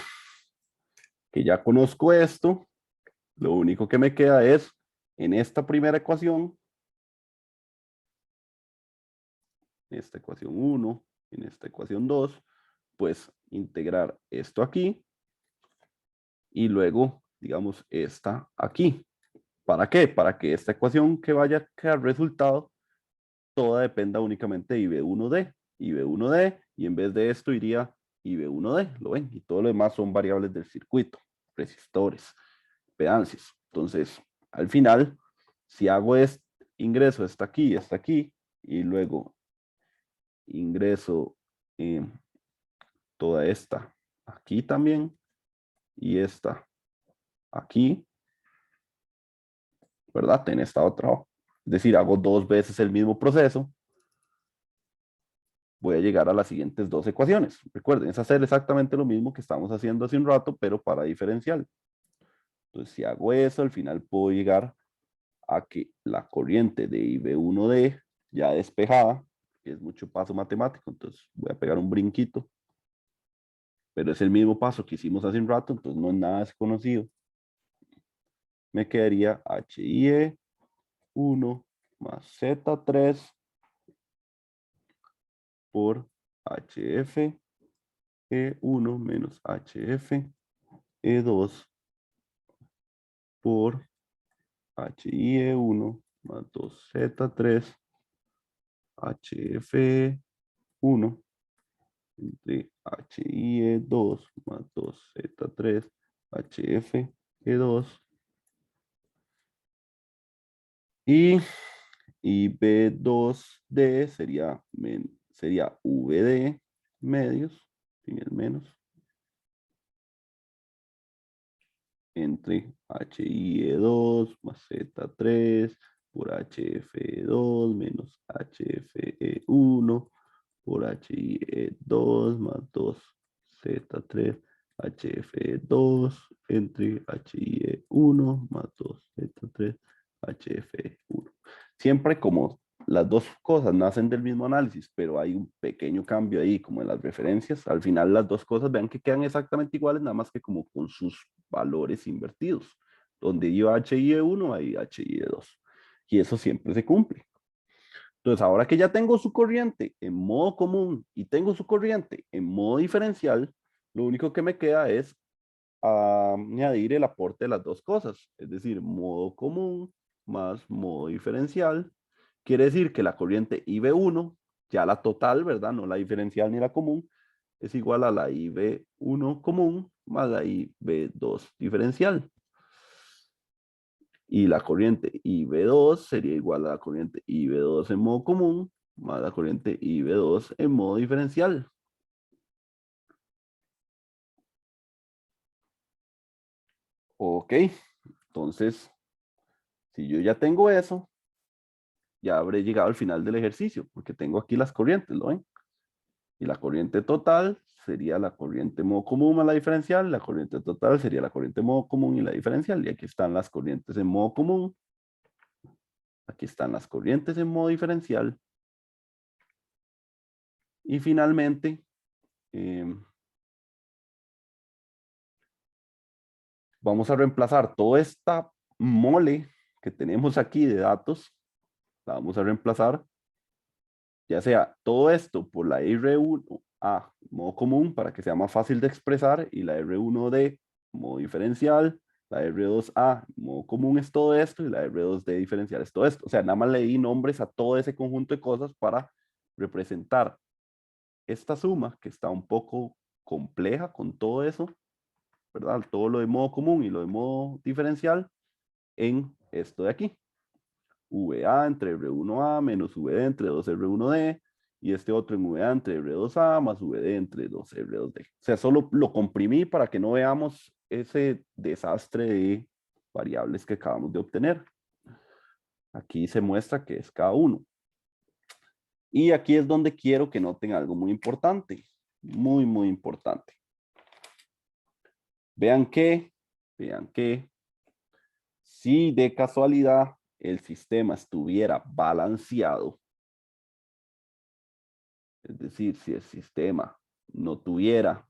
que ya conozco esto, lo único que me queda es en esta primera ecuación, en esta ecuación 1, en esta ecuación 2, pues integrar esto aquí y luego, digamos, esta aquí. ¿Para qué? Para que esta ecuación que vaya a quedar resultado, toda dependa únicamente de IB1D. IB1D, y en vez de esto iría IB1D, ¿lo ven? Y todo lo demás son variables del circuito, resistores, impedancias. Entonces, al final, si hago este ingreso está aquí, y luego ingreso toda esta aquí también, y esta aquí, ¿verdad? En esta otra. Es decir, hago dos veces el mismo proceso. Voy a llegar a las siguientes dos ecuaciones. Recuerden, es hacer exactamente lo mismo que estamos haciendo hace un rato, pero para diferencial. Entonces, si hago eso, al final puedo llegar a que la corriente de IB1D ya despejada, que es mucho paso matemático, entonces voy a pegar un brinquito. Pero es el mismo paso que hicimos hace un rato, entonces no es nada desconocido. Me quedaría HIE 1 más Z3 por HF E1 menos HF E2 por HIE1 más 2Z3 HF1 entre HIE2 más 2Z3 HF2 y B2D sería VD medios, sin el menos, entre HIE2 más Z3 por HF2 menos HFE1 por HIE2 más 2Z3 HF2 entre HIE1 más 2Z3 HF1. Siempre como las dos cosas nacen del mismo análisis, pero hay un pequeño cambio ahí, como en las referencias. Al final las dos cosas vean que quedan exactamente iguales, nada más que como con sus valores invertidos. Donde iba HIE1, ahí HIE2. Y eso siempre se cumple. Entonces, ahora que ya tengo su corriente en modo común y tengo su corriente en modo diferencial, lo único que me queda es añadir el aporte de las dos cosas, es decir, modo común más modo diferencial. Quiere decir que la corriente IB1, ya la total, ¿verdad? No la diferencial ni la común, es igual a la IB1 común más la IB2 diferencial. Y la corriente IB2 sería igual a la corriente IB2 en modo común más la corriente IB2 en modo diferencial. Ok, entonces, si yo ya tengo eso, ya habré llegado al final del ejercicio, porque tengo aquí las corrientes, ¿lo ven? Y la corriente total sería la corriente modo común más la diferencial, la corriente total sería la corriente modo común y la diferencial, y aquí están las corrientes en modo común, aquí están las corrientes en modo diferencial, y finalmente, vamos a reemplazar toda esta mole que tenemos aquí de datos, la vamos a reemplazar, ya sea todo esto por la R1A, modo común, para que sea más fácil de expresar, y la R1D, modo diferencial, la R2A, modo común es todo esto, y la R2D diferencial es todo esto. O sea, nada más le di nombres a todo ese conjunto de cosas para representar esta suma, que está un poco compleja con todo eso, ¿verdad? Todo lo de modo común y lo de modo diferencial en esto de aquí. VA entre R1A menos VD entre 2R1D y este otro en VA entre R2A más VD entre 2R2D. O sea, solo lo comprimí para que no veamos ese desastre de variables que acabamos de obtener. Aquí se muestra que es cada uno. Y aquí es donde quiero que noten algo muy importante. Muy, muy importante. Vean que si de casualidad el sistema estuviera balanceado, es decir, si el sistema no tuviera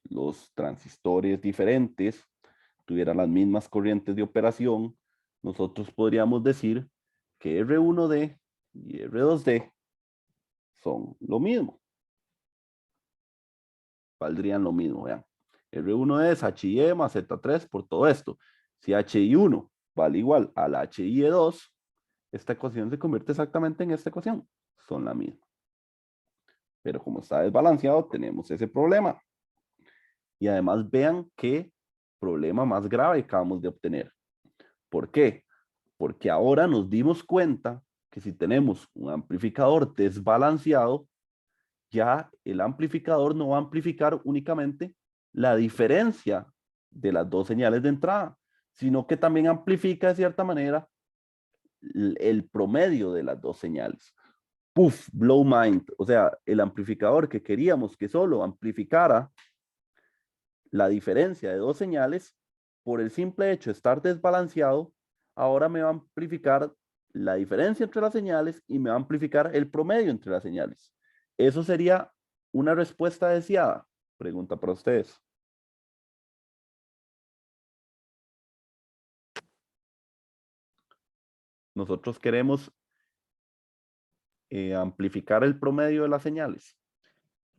los transistores diferentes, tuviera las mismas corrientes de operación, nosotros podríamos decir que R1D y R2D son lo mismo. Valdrían lo mismo, vean. R1D es HIE más Z3 por todo esto. Si HI1 vale igual al HIE2, esta ecuación se convierte exactamente en esta ecuación. Son la misma. Pero como está desbalanceado, tenemos ese problema. Y además vean qué problema más grave acabamos de obtener. ¿Por qué? Porque ahora nos dimos cuenta que si tenemos un amplificador desbalanceado, ya el amplificador no va a amplificar únicamente la diferencia de las dos señales de entrada, sino que también amplifica de cierta manera el promedio de las dos señales. Puff, blow mind. O sea, el amplificador que queríamos que solo amplificara la diferencia de dos señales, por el simple hecho de estar desbalanceado, ahora me va a amplificar la diferencia entre las señales y me va a amplificar el promedio entre las señales. ¿Eso sería una respuesta deseada? Pregunta para ustedes. Nosotros queremos amplificar el promedio de las señales.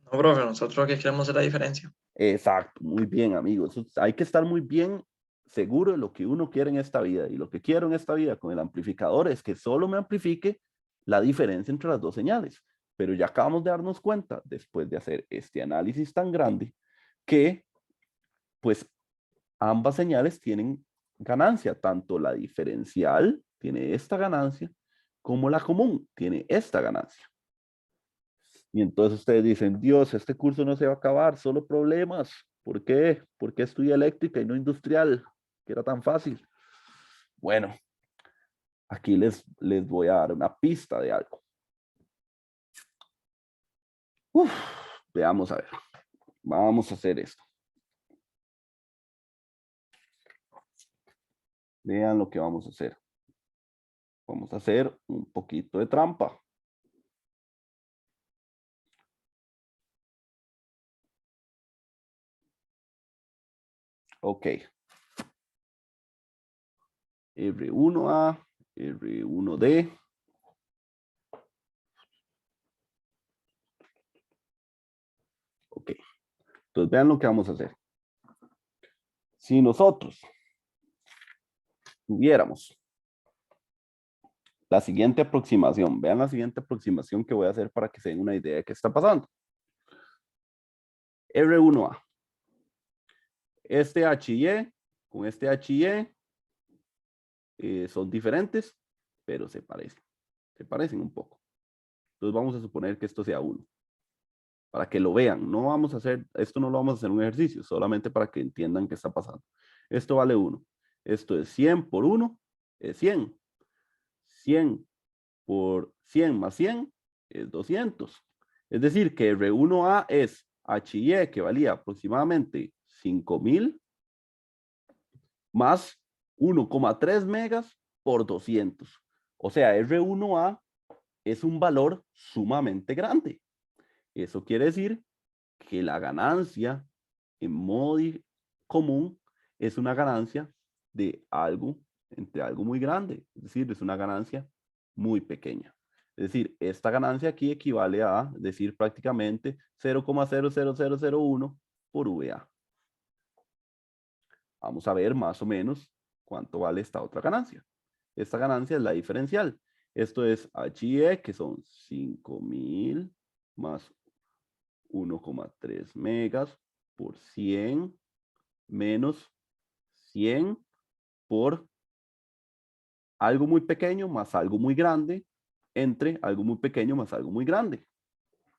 No, profe, nosotros lo que queremos es la diferencia. Exacto, muy bien, amigos. Hay que estar muy bien seguro de lo que uno quiere en esta vida. Y lo que quiero en esta vida con el amplificador es que solo me amplifique la diferencia entre las dos señales. Pero ya acabamos de darnos cuenta, después de hacer este análisis tan grande, que pues ambas señales tienen ganancia. Tanto la diferencial tiene esta ganancia, como la común tiene esta ganancia. Y entonces ustedes dicen, Dios, este curso no se va a acabar, solo problemas. ¿Por qué? ¿Por qué estudia eléctrica y no industrial? Que era tan fácil. Bueno, aquí les voy a dar una pista de algo. Veamos a ver. Vamos a hacer esto. Vean lo que vamos a hacer. Vamos a hacer un poquito de trampa. Ok. R1A, R1D. Ok. Entonces vean lo que vamos a hacer. Si nosotros tuviéramos la siguiente aproximación, vean la siguiente aproximación que voy a hacer para que se den una idea de qué está pasando. R1A. Este HY con este HY son diferentes, pero se parecen un poco. Entonces vamos a suponer que esto sea 1. Para que lo vean, no vamos a hacer, esto no lo vamos a hacer un ejercicio, solamente para que entiendan qué está pasando. Esto vale 1. Esto es 100 por 1, es 100. 100 por 100 más 100 es 200. Es decir, que R1A es HY, que valía aproximadamente 5000, más 1,3 megas por 200. O sea, R1A es un valor sumamente grande. Eso quiere decir que la ganancia en modo común es una ganancia de algo, entre algo muy grande. Es decir, es una ganancia muy pequeña. Es decir, esta ganancia aquí equivale a decir prácticamente 0,00001 por VA. Vamos a ver más o menos cuánto vale esta otra ganancia. Esta ganancia es la diferencial. Esto es HIE, que son 5000 más 1,3 megas por 100 menos 100 por algo muy pequeño más algo muy grande entre algo muy pequeño más algo muy grande.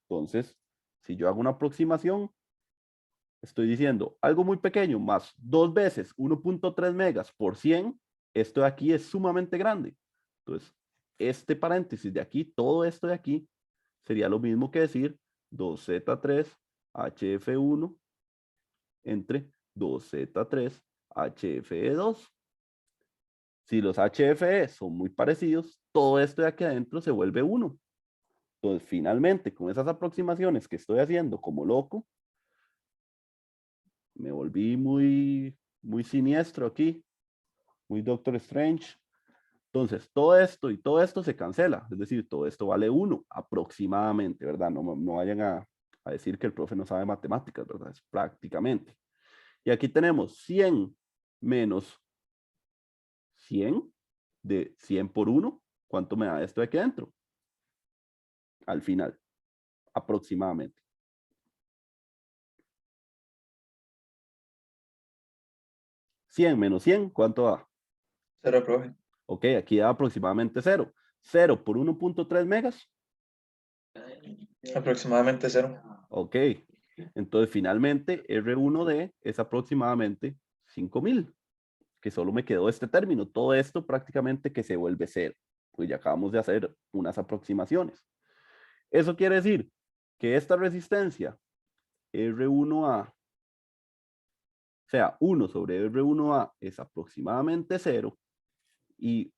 Entonces, si yo hago una aproximación, estoy diciendo algo muy pequeño más 2 veces 1,3 megas por 100, esto de aquí es sumamente grande. Entonces, este paréntesis de aquí, todo esto de aquí, sería lo mismo que decir 2Z3 HF1 entre 2Z3 HFE2. Si los HFE son muy parecidos, todo esto de aquí adentro se vuelve 1. Entonces, finalmente, con esas aproximaciones que estoy haciendo como loco, me volví muy siniestro aquí, muy Doctor Strange. Entonces, todo esto y todo esto se cancela, es decir, todo esto vale 1 aproximadamente, ¿verdad? No vayan a decir que el profe no sabe matemáticas, ¿verdad? Es prácticamente. Y aquí tenemos 100 menos 100 de 100 por 1. ¿Cuánto me da esto de aquí adentro? Al final, aproximadamente. ¿100 menos 100? ¿Cuánto da? 0, profe. Ok, aquí da aproximadamente 0. 0 por 1,3 megas. Aproximadamente 0. Ok, entonces finalmente R1D es aproximadamente 5000, que solo me quedó este término. Todo esto prácticamente que se vuelve 0, pues ya acabamos de hacer unas aproximaciones. Eso quiere decir que esta resistencia R1A, o sea, 1 sobre R1A es aproximadamente 0, y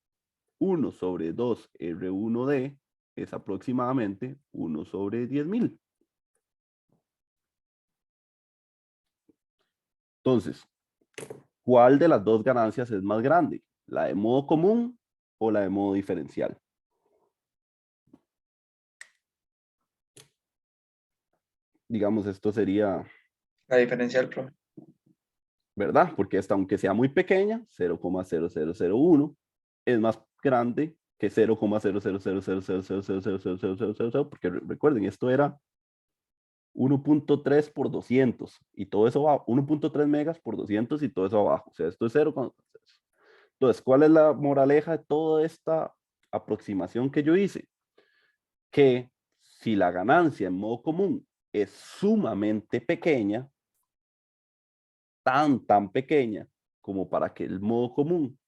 1 sobre 2 R1D es aproximadamente 1 sobre 10.000. Entonces, ¿cuál de las dos ganancias es más grande? ¿La de modo común o la de modo diferencial? Digamos, esto sería, La diferencial, profe. ¿verdad? Porque esta, aunque sea muy pequeña, 0,0001, es más grande que 0,000000000000, porque recuerden, esto era 1.3 por 200 y todo eso va 1.3 megas por 200 y todo eso abajo. O sea, esto es 0. Entonces, ¿cuál es la moraleja de toda esta aproximación que yo hice? Que si la ganancia en modo común es sumamente pequeña, tan pequeña como para que el modo común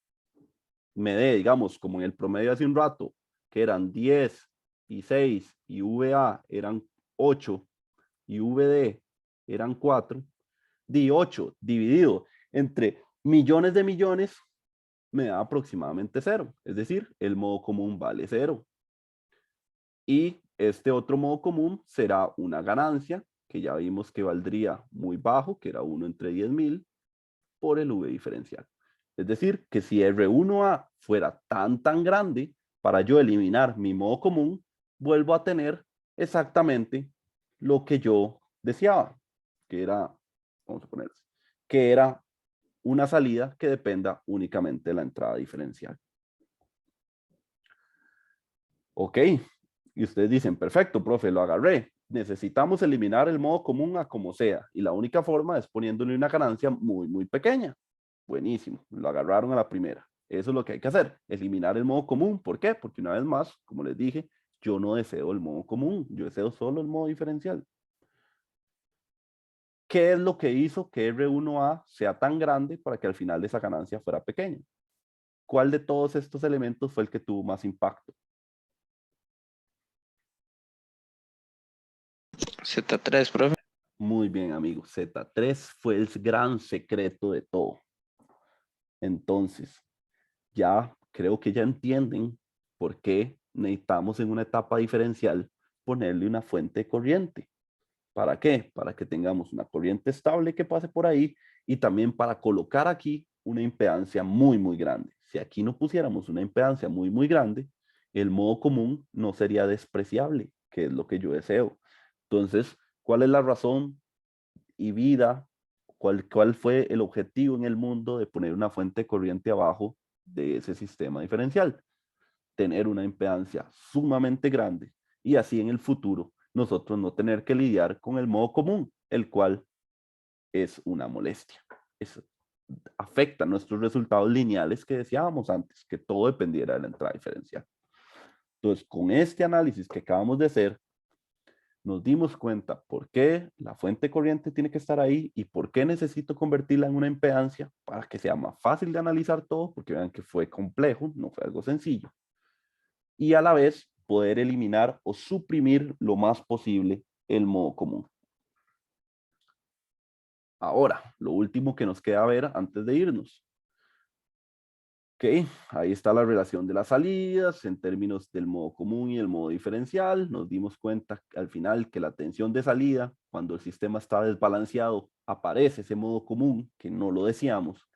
me dé, digamos, como en el promedio hace un rato, que eran 10 y 6 y VA eran 8 y VD eran 4, di 8 dividido entre millones de millones me da aproximadamente 0. Es decir, el modo común vale 0. Y este otro modo común será una ganancia, que ya vimos que valdría muy bajo, que era 1 entre 10.000, por el V diferencial. Es decir, que si R1A fuera tan grande, para yo eliminar mi modo común, vuelvo a tener exactamente lo que yo deseaba, que era, vamos a poner, que era una salida que dependa únicamente de la entrada diferencial. Ok, y ustedes dicen, perfecto, profe, lo agarré. Necesitamos eliminar el modo común a como sea, y la única forma es poniéndole una ganancia muy pequeña. Buenísimo, lo agarraron a la primera. Eso es lo que hay que hacer, eliminar el modo común. ¿Por qué? Porque una vez más, como les dije, yo no deseo el modo común, yo deseo solo el modo diferencial. ¿Qué es lo que hizo que R1A sea tan grande para que al final esa ganancia fuera pequeña? ¿Cuál de todos estos elementos fue el que tuvo más impacto? Z3, profe. Muy bien, amigos. Z3 fue el gran secreto de todo. Entonces, ya creo que ya entienden por qué necesitamos en una etapa diferencial ponerle una fuente de corriente. ¿Para qué? Para que tengamos una corriente estable que pase por ahí y también para colocar aquí una impedancia muy grande. Si aquí no pusiéramos una impedancia muy grande, el modo común no sería despreciable, que es lo que yo deseo. Entonces, ¿cuál es la razón y vida? ¿Cuál fue el objetivo en el mundo de poner una fuente de corriente abajo de ese sistema diferencial? Tener una impedancia sumamente grande y así en el futuro nosotros no tener que lidiar con el modo común, el cual es una molestia. Afecta nuestros resultados lineales que decíamos antes, que todo dependiera de la entrada diferencial. Entonces, con este análisis que acabamos de hacer, nos dimos cuenta por qué la fuente corriente tiene que estar ahí y por qué necesito convertirla en una impedancia para que sea más fácil de analizar todo, porque vean que fue complejo, no fue algo sencillo. Y a la vez poder eliminar o suprimir lo más posible el modo común. Ahora, lo último que nos queda ver antes de irnos. Ok, ahí está la relación de las salidas en términos del modo común y el modo diferencial. Nos dimos cuenta al final que la tensión de salida, cuando el sistema está desbalanceado, aparece ese modo común que no lo deseamos.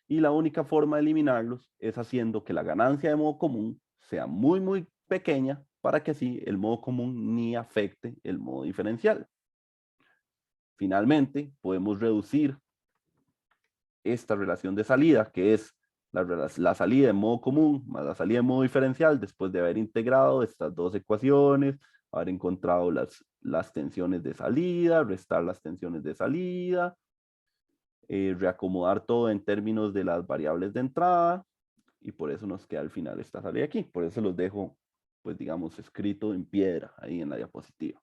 Y la única forma de eliminarlos es haciendo que la ganancia de modo común sea muy pequeña para que así el modo común ni afecte el modo diferencial. Finalmente, podemos reducir esta relación de salida, que es la salida en modo común más la salida en modo diferencial, después de haber integrado estas dos ecuaciones, haber encontrado las tensiones de salida, restar las tensiones de salida, reacomodar todo en términos de las variables de entrada, y por eso nos queda al final esta salida aquí. Por eso los dejo, pues digamos, escrito en piedra ahí en la diapositiva.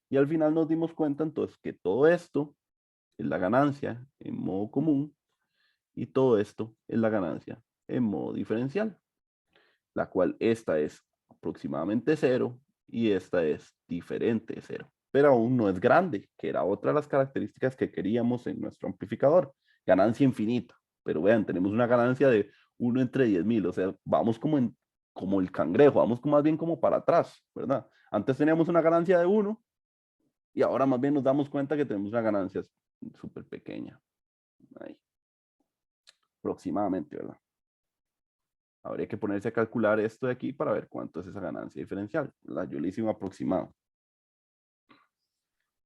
Y al final nos dimos cuenta entonces que todo esto es la ganancia en modo común y todo esto es la ganancia en modo diferencial, la cual esta es aproximadamente 0 y esta es diferente de 0, pero aún no es grande, que era otra de las características que queríamos en nuestro amplificador, ganancia infinita, pero vean, tenemos una ganancia de 1 entre 10.000, o sea, vamos como en como el cangrejo, vamos más bien como para atrás, ¿verdad? Antes teníamos una ganancia de 1 y ahora más bien nos damos cuenta que tenemos una ganancia súper pequeña. Ahí. Aproximadamente, ¿verdad? Habría que ponerse a calcular esto de aquí para ver cuánto es esa ganancia diferencial, ¿verdad? Yo le hice un aproximado.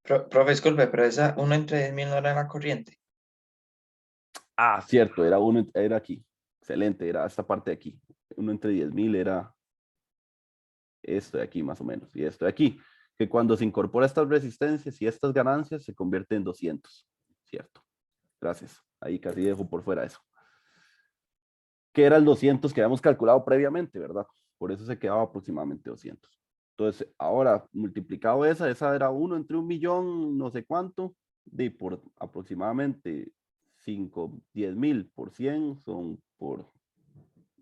Profe, disculpe, pero esa 1 entre 10.000 no era en la corriente. Ah, cierto, era aquí. Excelente, era esta parte de aquí. 1 entre 10.000 era esto de aquí más o menos. Y esto de aquí, que cuando se incorpora estas resistencias y estas ganancias se convierte en 200. Cierto. Gracias. Ahí casi dejo por fuera eso. Que era el 200 que habíamos calculado previamente, ¿verdad? Por eso se quedaba aproximadamente 200. Entonces, ahora multiplicado esa era 1 entre 1.000.000, no sé cuánto, de por aproximadamente 5, 10.000 por 100 son por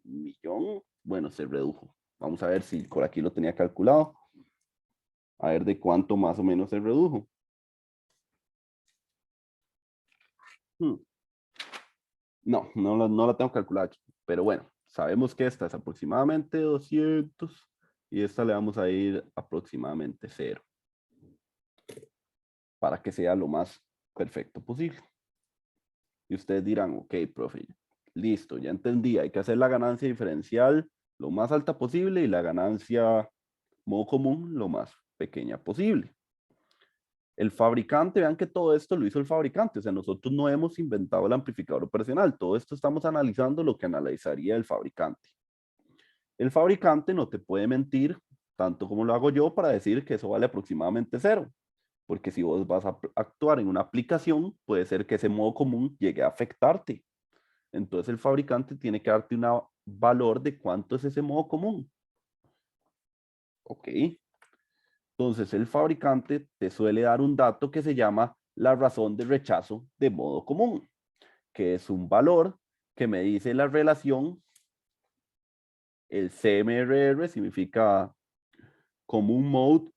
1.000.000. Bueno, se redujo. Vamos a ver si por aquí lo tenía calculado. A ver de cuánto más o menos se redujo. No la tengo calculada aquí. Pero bueno, sabemos que esta es aproximadamente 200 y esta le vamos a ir aproximadamente 0. Para que sea lo más perfecto posible. Y ustedes dirán, ok, profe, listo, ya entendí, hay que hacer la ganancia diferencial lo más alta posible y la ganancia modo común lo más pequeña posible. El fabricante, vean que todo esto lo hizo el fabricante, o sea, nosotros no hemos inventado el amplificador operacional, todo esto estamos analizando lo que analizaría el fabricante. El fabricante no te puede mentir, tanto como lo hago yo, para decir que eso vale aproximadamente 0. Porque si vos vas a actuar en una aplicación, puede ser que ese modo común llegue a afectarte. Entonces el fabricante tiene que darte un valor de cuánto es ese modo común. Ok. Entonces el fabricante te suele dar un dato que se llama la razón de rechazo de modo común, que es un valor que me dice la relación. El CMRR significa Common Mode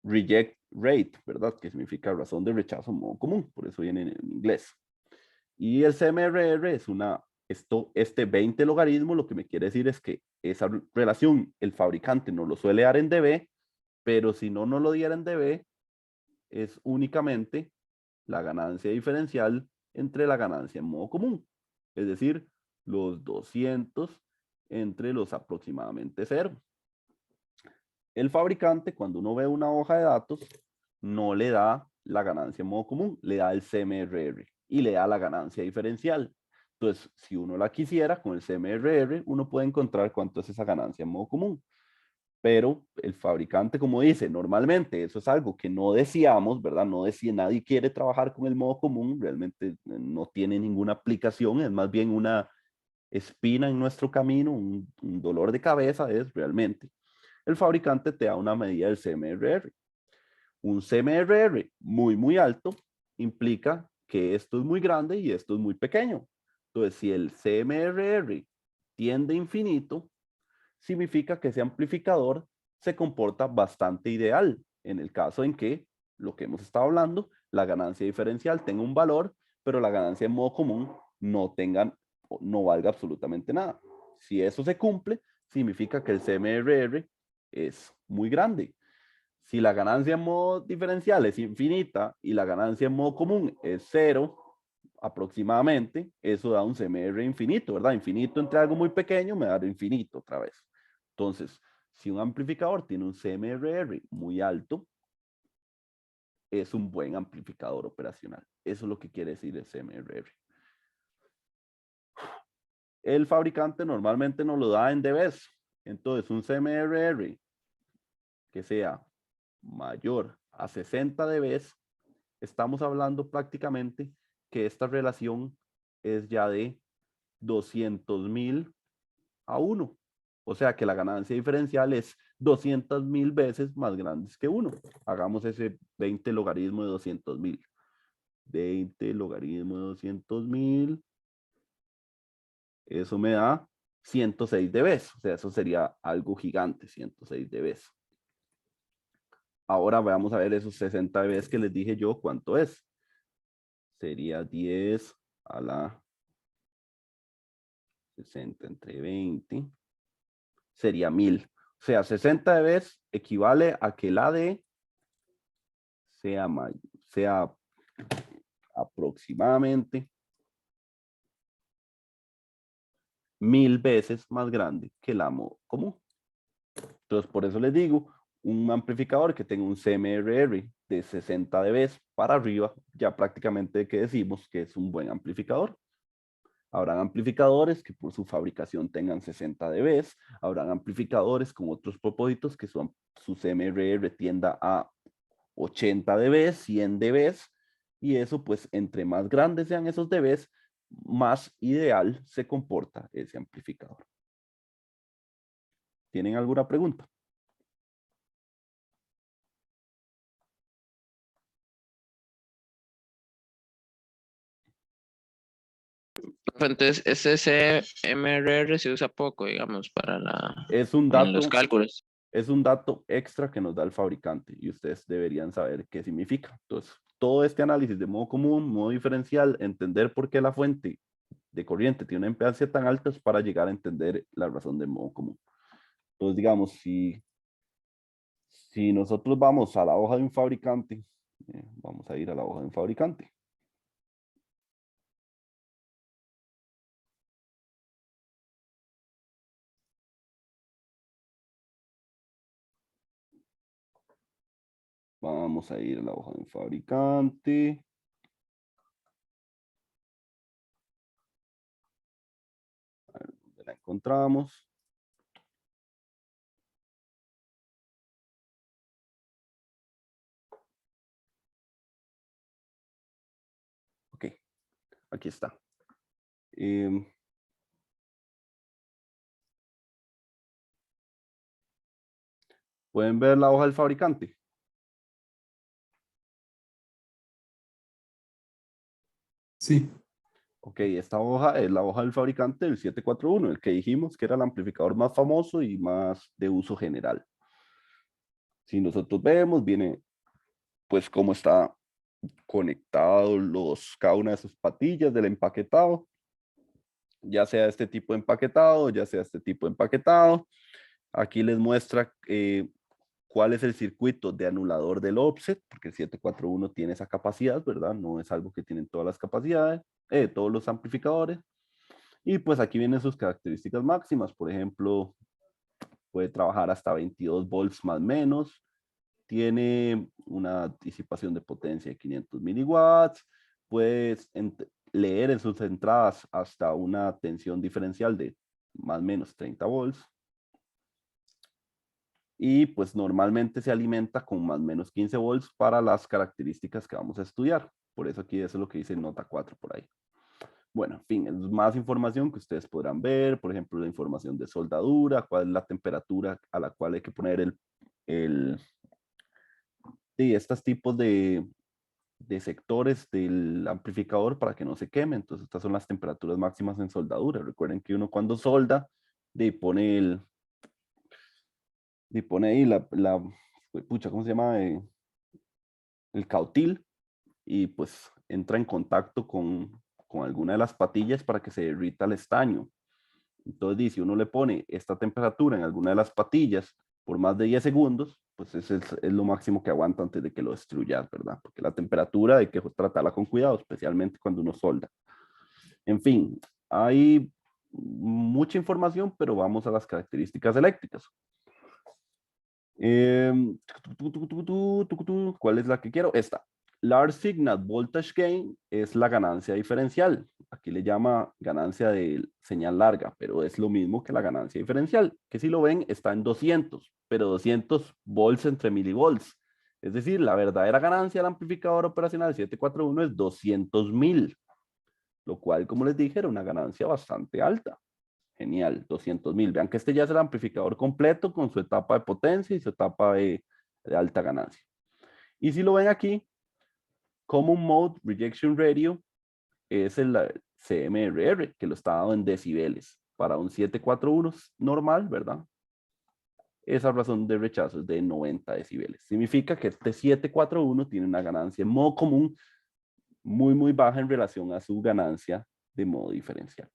Reject Rate, ¿verdad? Que significa razón de rechazo en modo común, por eso viene en inglés. Y el CMRR es este 20 logaritmo, lo que me quiere decir es que esa relación el fabricante no lo suele dar en dB, pero si no lo diera en dB, es únicamente la ganancia diferencial entre la ganancia en modo común. Es decir, los 200 entre los aproximadamente 0. El fabricante, cuando uno ve una hoja de datos, no le da la ganancia en modo común, le da el CMRR y le da la ganancia diferencial. Entonces, si uno la quisiera con el CMRR, uno puede encontrar cuánto es esa ganancia en modo común. Pero el fabricante, como dice, normalmente eso es algo que no deseamos, ¿verdad? Nadie quiere trabajar con el modo común, realmente no tiene ninguna aplicación, es más bien una espina en nuestro camino, un dolor de cabeza es realmente. El fabricante te da una medida del CMRR. Un CMRR muy alto implica que esto es muy grande y esto es muy pequeño. Entonces, si el CMRR tiende a infinito, significa que ese amplificador se comporta bastante ideal en el caso en que, lo que hemos estado hablando, la ganancia diferencial tenga un valor, pero la ganancia en modo común no valga absolutamente nada. Si eso se cumple, significa que el CMRR es muy grande. Si la ganancia en modo diferencial es infinita y la ganancia en modo común es 0, aproximadamente, eso da un CMR infinito, ¿verdad? Infinito entre algo muy pequeño me da infinito otra vez. Entonces, si un amplificador tiene un CMRR muy alto, es un buen amplificador operacional. Eso es lo que quiere decir el CMRR. El fabricante normalmente nos lo da en dBs. Entonces, un CMRR que sea mayor a 60 dBs, estamos hablando prácticamente que esta relación es ya de 200.000 a 1. O sea que la ganancia diferencial es 200.000 veces más grande que 1. Hagamos ese 20 logaritmo de 200.000. 20 logaritmo de 200.000. Eso me da 106 dBs. O sea, eso sería algo gigante, 106 dBs. Ahora vamos a ver esos 60 dBs que les dije yo, ¿cuánto es? Sería 10 a la 60 entre 20 sería 1000. O sea, 60 dB equivale a que el AD sea aproximadamente 1000 veces más grande que el modo común. Entonces, por eso les digo, un amplificador que tenga un CMRR de 60 dB para arriba, ya prácticamente que decimos que es un buen amplificador. Habrán amplificadores que por su fabricación tengan 60 dB, habrán amplificadores con otros propósitos que su CMRR tienda a 80 dB, 100 dB, y eso pues entre más grandes sean esos dB, más ideal se comporta ese amplificador. ¿Tienen alguna pregunta? Entonces, ese CMRR se usa poco, digamos, para Es un en los dato, cálculos. es un dato extra que nos da el fabricante y ustedes deberían saber qué significa. Entonces, todo este análisis de modo común, modo diferencial, entender por qué la fuente de corriente tiene una impedancia tan alta es para llegar a entender la razón del modo común. Entonces, digamos, si nosotros vamos a la hoja de un fabricante, vamos a ir a la hoja de un fabricante. Vamos a ir a la hoja de un fabricante. A ver dónde la encontramos. Ok, aquí está. ¿Pueden ver la hoja del fabricante? Sí. Ok, esta hoja es la hoja del fabricante del 741, el que dijimos que era el amplificador más famoso y más de uso general. Si nosotros vemos, viene pues cómo está conectado cada una de sus patillas del empaquetado, ya sea este tipo de empaquetado, ya sea este tipo de empaquetado. Aquí les muestra cuál es el circuito de anulador del offset, porque el 741 tiene esa capacidad, ¿verdad? No es algo que tienen todas las capacidades, todos los amplificadores. Y pues aquí vienen sus características máximas. Por ejemplo, puede trabajar hasta 22 volts más menos. Tiene una disipación de potencia de 500 miliwatts. Puedes leer en sus entradas hasta una tensión diferencial de más o menos 30 volts. Y pues normalmente se alimenta con más o menos 15 volts para las características que vamos a estudiar. Por eso aquí eso es lo que dice nota 4 por ahí. Bueno, en fin, es más información que ustedes podrán ver, por ejemplo, la información de soldadura, cuál es la temperatura a la cual hay que poner estos tipos de sectores del amplificador para que no se queme. Entonces, estas son las temperaturas máximas en soldadura. Recuerden que uno cuando solda, pone ahí pucha, ¿cómo se llama? El cautil, y pues entra en contacto con alguna de las patillas para que se derrita el estaño. Entonces, si uno le pone esta temperatura en alguna de las patillas por más de 10 segundos, pues ese es lo máximo que aguanta antes de que lo destruyas, ¿verdad? Porque la temperatura hay que tratarla con cuidado, especialmente cuando uno solda. En fin, hay mucha información, pero vamos a las características eléctricas. ¿Cuál es la que quiero? Esta. Large Signal Voltage Gain es la ganancia diferencial. Aquí le llama ganancia de señal larga, pero es lo mismo que la ganancia diferencial, que si lo ven está en 200, pero 200 volts entre milivolts. Es decir, la verdadera ganancia del amplificador operacional 741 es 200.000, lo cual, como les dije, era una ganancia bastante alta. Genial, 200.000. Vean que este ya es el amplificador completo con su etapa de potencia y su etapa de alta ganancia. Y si lo ven aquí, Common Mode Rejection Radio es el CMRR, que lo está dando en decibeles. Para un 741 normal, ¿verdad? Esa razón de rechazo es de 90 decibeles. Significa que este 741 tiene una ganancia en modo común muy, muy baja en relación a su ganancia de modo diferencial.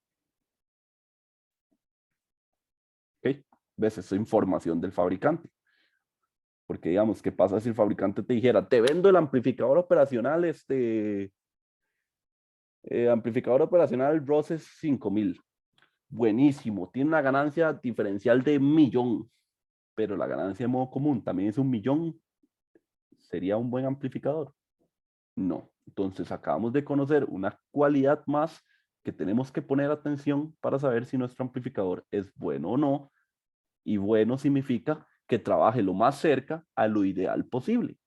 ¿Ok? ¿Ves? Eso es información del fabricante. Porque digamos, ¿qué pasa si el fabricante te dijera, te vendo el amplificador operacional, amplificador operacional Roses 5000? Buenísimo, tiene una ganancia diferencial de 1.000.000, pero la ganancia de modo común también es 1.000.000. ¿Sería un buen amplificador? No. Entonces acabamos de conocer una cualidad más que tenemos que poner atención para saber si nuestro amplificador es bueno o no. Y bueno significa que trabaje lo más cerca a lo ideal posible.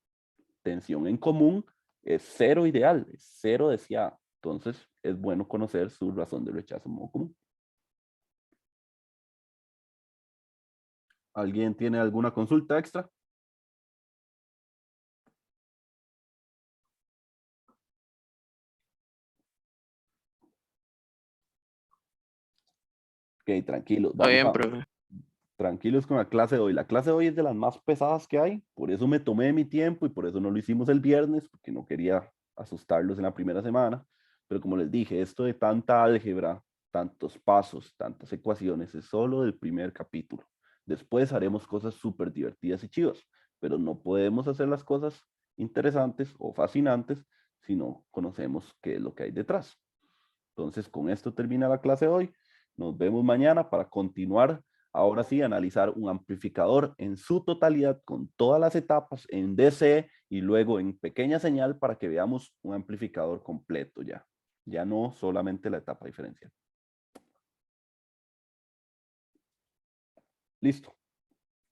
Tensión en común es cero ideal, es cero deseada. Entonces es bueno conocer su razón de rechazo en modo común. ¿Alguien tiene alguna consulta extra? Ok, tranquilos. Está bien, profe. Tranquilos con la clase de hoy. La clase de hoy es de las más pesadas que hay. Por eso me tomé mi tiempo y por eso no lo hicimos el viernes, porque no quería asustarlos en la primera semana. Pero como les dije, esto de tanta álgebra, tantos pasos, tantas ecuaciones, es solo del primer capítulo. Después haremos cosas súper divertidas y chivas, pero no podemos hacer las cosas interesantes o fascinantes si no conocemos qué es lo que hay detrás. Entonces, con esto termina la clase de hoy. Nos vemos mañana para continuar, ahora sí, analizar un amplificador en su totalidad con todas las etapas en DC y luego en pequeña señal para que veamos un amplificador completo ya. Ya no solamente la etapa diferencial. Listo.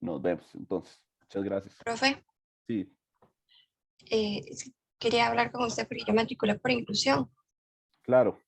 Nos vemos entonces. Muchas gracias. Profe, Sí, sí, quería hablar con usted porque yo me matriculé por inclusión. claro.